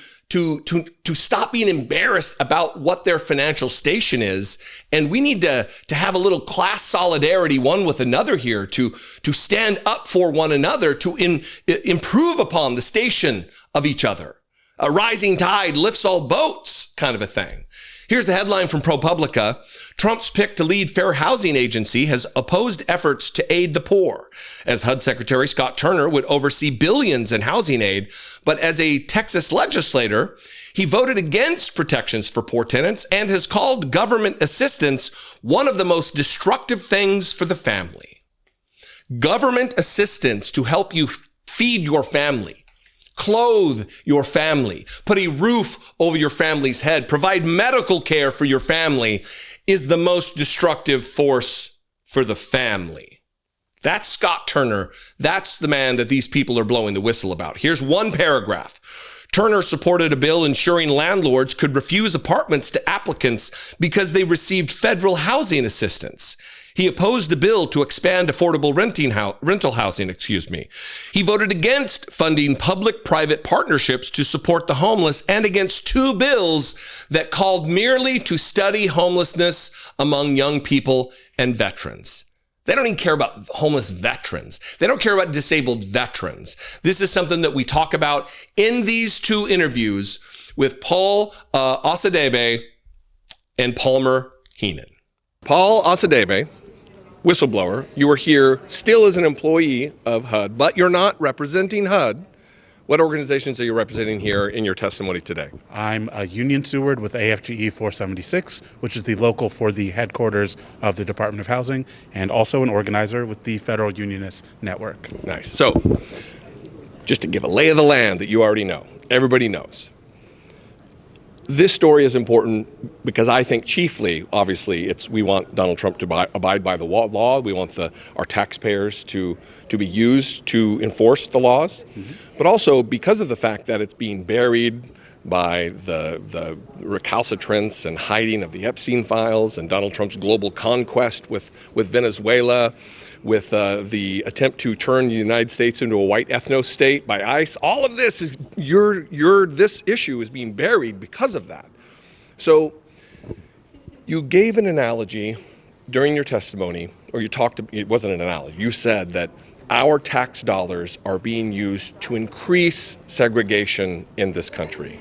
stop being embarrassed about what their financial station is. And we need to have a little class solidarity one with another here, to stand up for one another, to improve upon the station of each other. A rising tide lifts all boats kind of a thing. Here's the headline from ProPublica. Trump's pick to lead Fair Housing Agency has opposed efforts to aid the poor, as HUD Secretary Scott Turner would oversee billions in housing aid. But as a Texas legislator, he voted against protections for poor tenants and has called government assistance one of the most destructive things for the family. Government assistance to help you feed your family, clothe your family, put a roof over your family's head, provide medical care for your family is the most destructive force for the family. That's Scott Turner. That's the man that these people are blowing the whistle about. Here's one paragraph. Turner supported a bill ensuring landlords could refuse apartments to applicants because they received federal housing assistance. He opposed a bill to expand affordable rental housing. He voted against funding public-private partnerships to support the homeless and against two bills that called merely to study homelessness among young people and veterans. They don't even care about homeless veterans. They don't care about disabled veterans. This is something that we talk about in these two interviews with Paul Osadebe and Palmer Heenan. Paul Osadebe, whistleblower, you are here still as an employee of HUD, but you're not representing HUD. What organizations are you representing here in your testimony today? I'm a union steward with AFGE 476, which is the local for the headquarters of the Department of Housing, and also an organizer with the Federal Unionist Network. Nice. So, just to give a lay of the land that you already know, everybody knows. This story is important because I think chiefly, obviously, we want Donald Trump to abide by the law. We want our taxpayers to be used to enforce the laws. Mm-hmm. But also because of the fact that it's being buried by the recalcitrance and hiding of the Epstein files and Donald Trump's global conquest with Venezuela, with the attempt to turn the United States into a white ethno-state by ICE. All of this is this issue is being buried because of that. So you gave an analogy during your testimony, or it wasn't an analogy. You said that our tax dollars are being used to increase segregation in this country.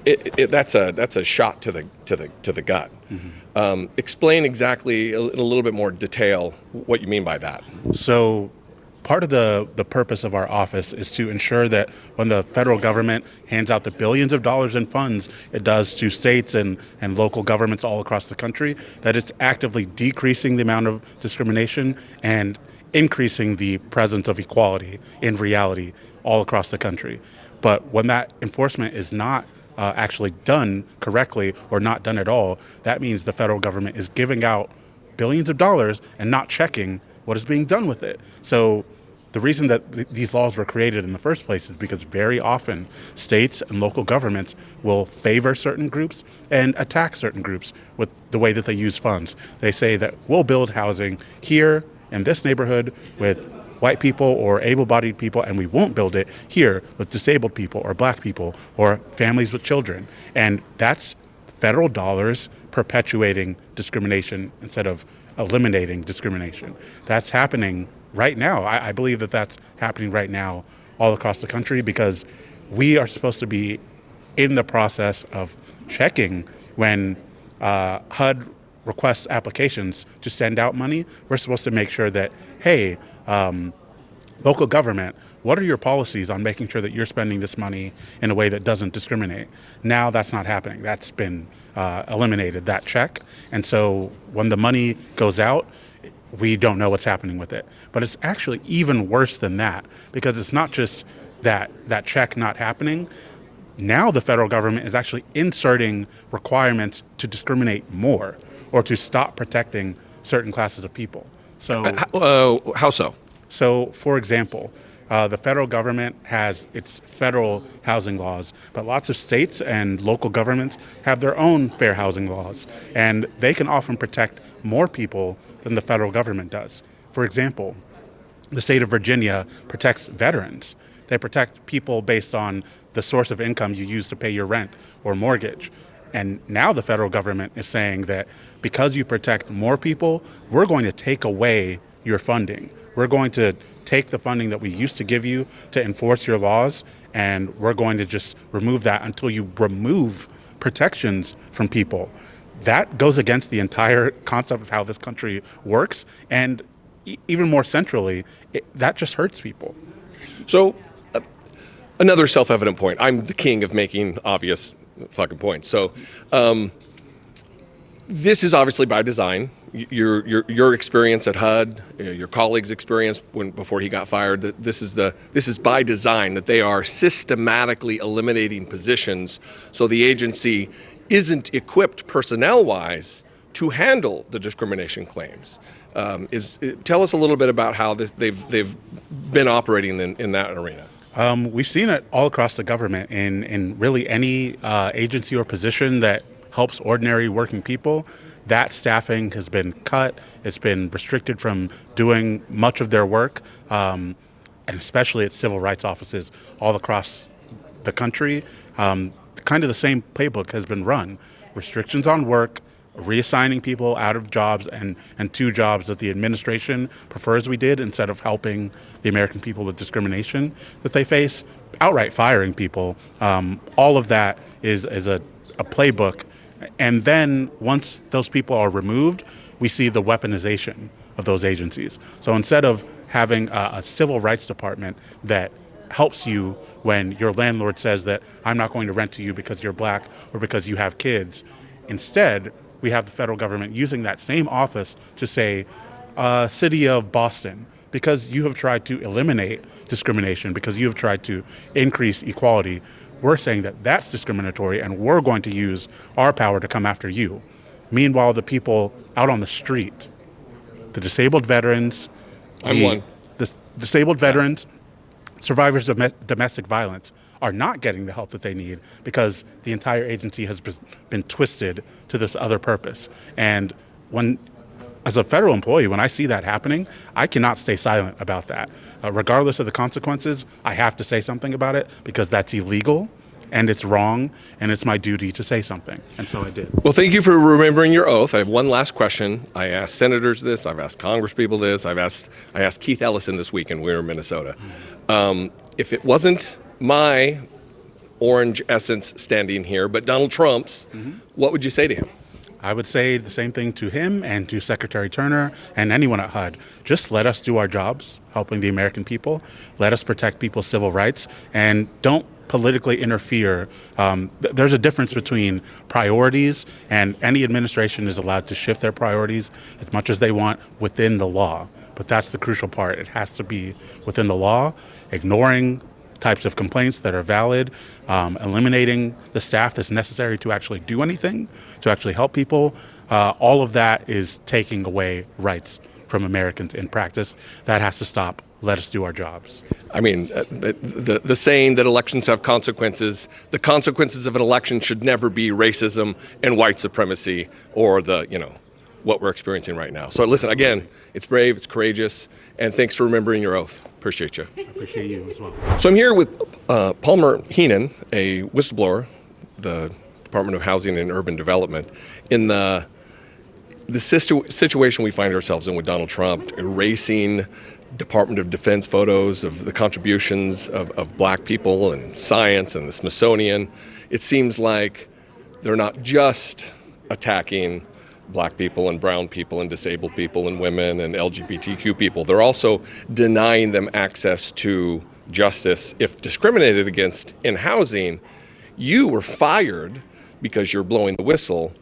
That's a shot to the gut. Mm-hmm. Explain exactly in a little bit more detail what you mean by that. So part of the purpose of our office is to ensure that when the federal government hands out the billions of dollars in funds it does to states and local governments all across the country, that it's actively decreasing the amount of discrimination and increasing the presence of equality in reality all across the country. But when that enforcement is not actually done correctly or not done at all, that means the federal government is giving out billions of dollars and not checking what is being done with it. So the reason that these laws were created in the first place is because very often states and local governments will favor certain groups and attack certain groups with the way that they use funds. They say that we'll build housing here in this neighborhood with white people or able-bodied people, and we won't build it here with disabled people or black people or families with children. And that's federal dollars perpetuating discrimination instead of eliminating discrimination. That's happening right now. I believe that that's happening right now all across the country because we are supposed to be in the process of checking when HUD requests applications to send out money. We're supposed to make sure that, hey, local government, what are your policies on making sure that you're spending this money in a way that doesn't discriminate? Now that's not happening. That's been eliminated, that check. And so when the money goes out, we don't know what's happening with it. But it's actually even worse than that because it's not just that check not happening. Now the federal government is actually inserting requirements to discriminate more or to stop protecting certain classes of people. So how so? So, for example, The federal government has its federal housing laws, but lots of states and local governments have their own fair housing laws, and they can often protect more people than the federal government does. For example, the state of Virginia protects veterans. They protect people based on the source of income you use to pay your rent or mortgage. And now the federal government is saying that because you protect more people, we're going to take away your funding. We're going to take the funding that we used to give you to enforce your laws, and we're going to just remove that until you remove protections from people. That goes against the entire concept of how this country works, and even more centrally, that just hurts people. So, another self-evident point. I'm the king of making obvious fucking points. So, this is obviously by design. Your experience at HUD, your colleague's experience before he got fired. This is by design, that they are systematically eliminating positions so the agency isn't equipped personnel-wise to handle the discrimination claims. Tell us a little bit about how they've been operating in that arena. We've seen it all across the government in really any agency or position that helps ordinary working people. That staffing has been cut. It's been restricted from doing much of their work, and especially at civil rights offices all across the country. Kind of the same playbook has been run. Restrictions on work, reassigning people out of jobs and to jobs that the administration prefers we did instead of helping the American people with discrimination that they face, outright firing people. All of that is a playbook. And then once those people are removed, we see the weaponization of those agencies. So instead of having a civil rights department that helps you when your landlord says that I'm not going to rent to you because you're black or because you have kids, instead we have the federal government using that same office to say, city of Boston, because you have tried to eliminate discrimination, because you have tried to increase equality, we're saying that that's discriminatory and we're going to use our power to come after you. Meanwhile, the people out on the street, the disabled veterans, the disabled veterans, survivors of domestic violence are not getting the help that they need because the entire agency has been twisted to this other purpose. And as a federal employee, when I see that happening, I cannot stay silent about that. Regardless of the consequences, I have to say something about it because that's illegal and it's wrong, and it's my duty to say something. And so I did. Well, thank you for remembering your oath. I have one last question. I asked senators this. I've asked congresspeople this. I asked Keith Ellison this week, and we were in Minnesota. If it wasn't my orange essence standing here, but Donald Trump's, what would you say to him? I would say the same thing to him and to Secretary Turner and anyone at HUD. Just let us do our jobs, helping the American people. Let us protect people's civil rights, and don't politically interfere. There's a difference between priorities, and any administration is allowed to shift their priorities as much as they want within the law. But that's the crucial part. It has to be within the law, ignoring types of complaints that are valid, eliminating the staff that's necessary to actually do anything, to actually help people. All of that is taking away rights from Americans in practice. That has to stop. Let us do our jobs. I mean, the saying that elections have consequences, the consequences of an election should never be racism and white supremacy or what we're experiencing right now. So listen, again, it's brave, it's courageous, and thanks for remembering your oath. Appreciate you. I appreciate you as well. So I'm here with Palmer Heenan, a whistleblower, the Department of Housing and Urban Development, in the situation we find ourselves in with Donald Trump, erasing Department of Defense photos of the contributions of black people and science and the Smithsonian. It seems like they're not just attacking black people and brown people and disabled people and women and LGBTQ people. They're also denying them access to justice if discriminated against in housing. You were fired because you're blowing the whistle.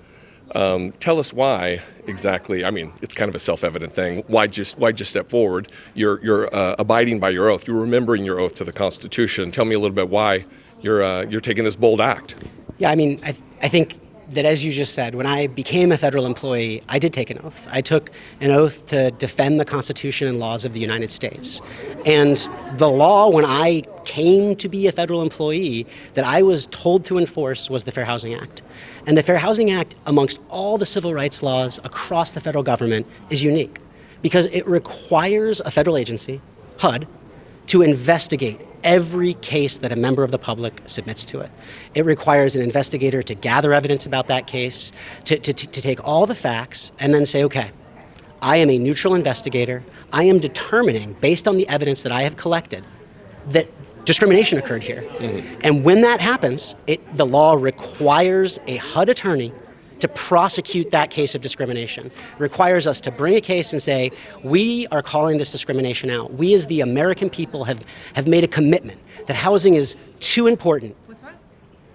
Tell us why exactly. I mean, it's kind of a self-evident thing. Why just step forward? You're abiding by your oath. You're remembering your oath to the Constitution. Tell me a little bit why you're taking this bold act. Yeah, I mean, I think that, as you just said, when I became a federal employee, I did take an oath. I took an oath to defend the Constitution and laws of the United States. And the law, when I came to be a federal employee, that I was told to enforce was the Fair Housing Act. And the Fair Housing Act, amongst all the civil rights laws across the federal government, is unique because it requires a federal agency, HUD, to investigate every case that a member of the public submits to it. It requires an investigator to gather evidence about that case, to take all the facts and then say, okay, I am a neutral investigator. I am determining, based on the evidence that I have collected, that discrimination occurred here. Mm-hmm. And when that happens, the law requires a HUD attorney to prosecute that case of discrimination. It requires us to bring a case and say, we are calling this discrimination out. We as the American people have made a commitment that housing is too important. What's that?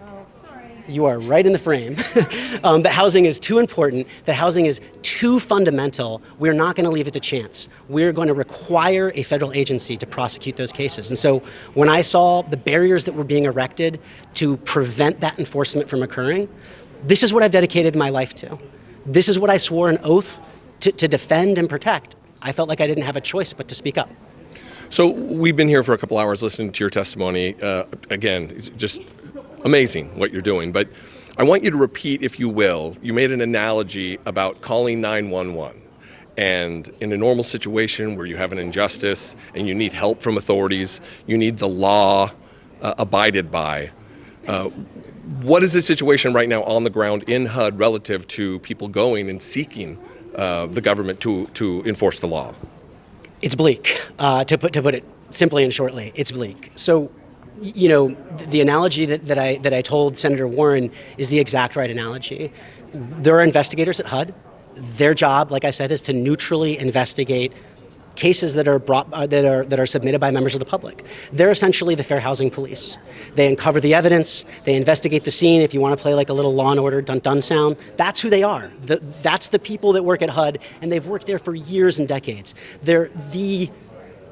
Oh, sorry. You are right in the frame. That housing is too important, that housing is too fundamental. We're not going to leave it to chance. We're going to require a federal agency to prosecute those cases. And so when I saw the barriers that were being erected to prevent that enforcement from occurring, this is what I've dedicated my life to. This is what I swore an oath to defend and protect. I felt like I didn't have a choice but to speak up. So we've been here for a couple hours listening to your testimony. Again, it's just amazing what you're doing. But I want you to repeat, if you will, you made an analogy about calling 911. And in a normal situation where you have an injustice and you need help from authorities, you need the law abided by. What is the situation right now on the ground in HUD relative to people going and seeking the government to enforce the law? It's bleak, to put it simply and shortly. It's bleak. So, you know, the analogy that I told Senator Warren is the exact right analogy. There are investigators at HUD. Their job, like I said, is to neutrally investigate cases that are brought that are submitted by members of the public. They're essentially the fair housing police. They uncover the evidence, they investigate the scene. If you want to play like a little Law and Order dun-dun sound, that's who they are. That's the people that work at HUD, and they've worked there for years and decades. They're the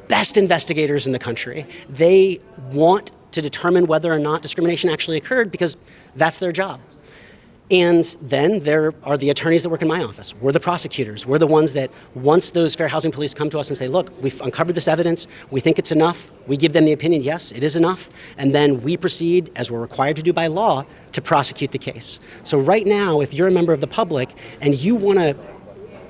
best investigators in the country. They want to determine whether or not discrimination actually occurred because that's their job. And then there are the attorneys that work in my office. We're the prosecutors. We're the ones that once those fair housing police come to us and say, look, we've uncovered this evidence. We think it's enough. We give them the opinion, yes, it is enough. And then we proceed, as we're required to do by law, to prosecute the case. So right now, if you're a member of the public and you want to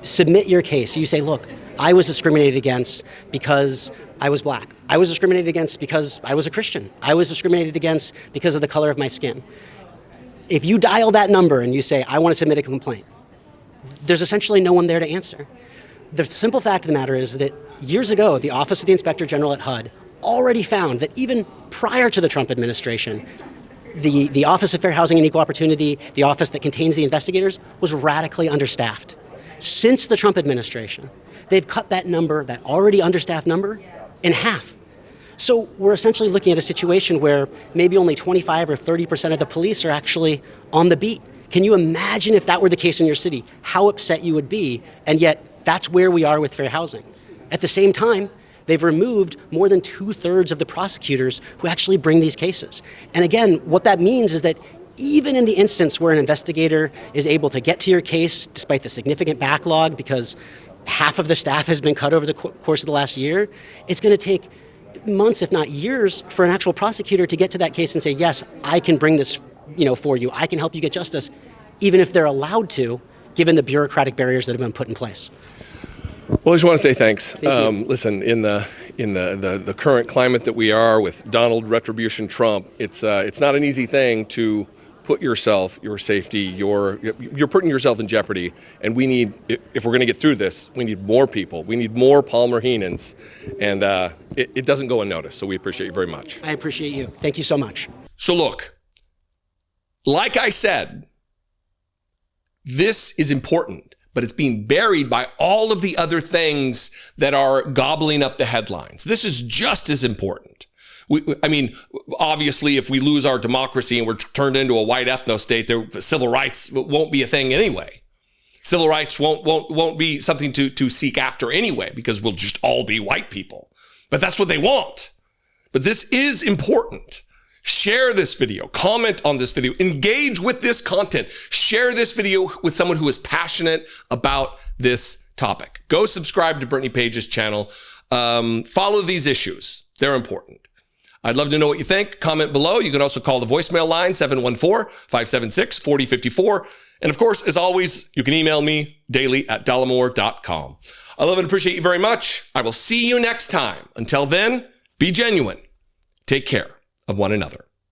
submit your case, you say, look, I was discriminated against because I was black. I was discriminated against because I was a Christian. I was discriminated against because of the color of my skin. If you dial that number and you say, I want to submit a complaint, there's essentially no one there to answer. The simple fact of the matter is that years ago, the Office of the Inspector General at HUD already found that even prior to the Trump administration, the Office of Fair Housing and Equal Opportunity, the office that contains the investigators, was radically understaffed. Since the Trump administration, they've cut that number, that already understaffed number, in half. So we're essentially looking at a situation where maybe only 25 or 30% of the police are actually on the beat. Can you imagine if that were the case in your city, how upset you would be? And yet that's where we are with fair housing. At the same time, they've removed more than 2/3 of the prosecutors who actually bring these cases. And again, what that means is that even in the instance where an investigator is able to get to your case despite the significant backlog because half of the staff has been cut over the course of the last year, it's going to take months, if not years, for an actual prosecutor to get to that case and say, yes, I can bring this, for you. I can help you get justice, even if they're allowed to, given the bureaucratic barriers that have been put in place. Well, I just want to say thanks. Listen, in the current climate that we are with Donald Retribution Trump, it's not an easy thing to put yourself, your safety, you're putting yourself in jeopardy. And we need, if we're going to get through this, we need more people. We need more Palmer Heenans. And it doesn't go unnoticed. So we appreciate you very much. I appreciate you. Thank you so much. So look, like I said, this is important, but it's being buried by all of the other things that are gobbling up the headlines. This is just as important. Obviously, if we lose our democracy and we're turned into a white ethno state, civil rights won't be a thing anyway. Civil rights won't be something to seek after anyway, because we'll just all be white people. But that's what they want. But this is important. Share this video, comment on this video, engage with this content, share this video with someone who is passionate about this topic. Go subscribe to Brittany Page's channel. Follow these issues. They're important. I'd love to know what you think. Comment below. You can also call the voicemail line, 714-576-4054. And of course, as always, you can email me daily at dollemore.com. I love and appreciate you very much. I will see you next time. Until then, be genuine. Take care of one another.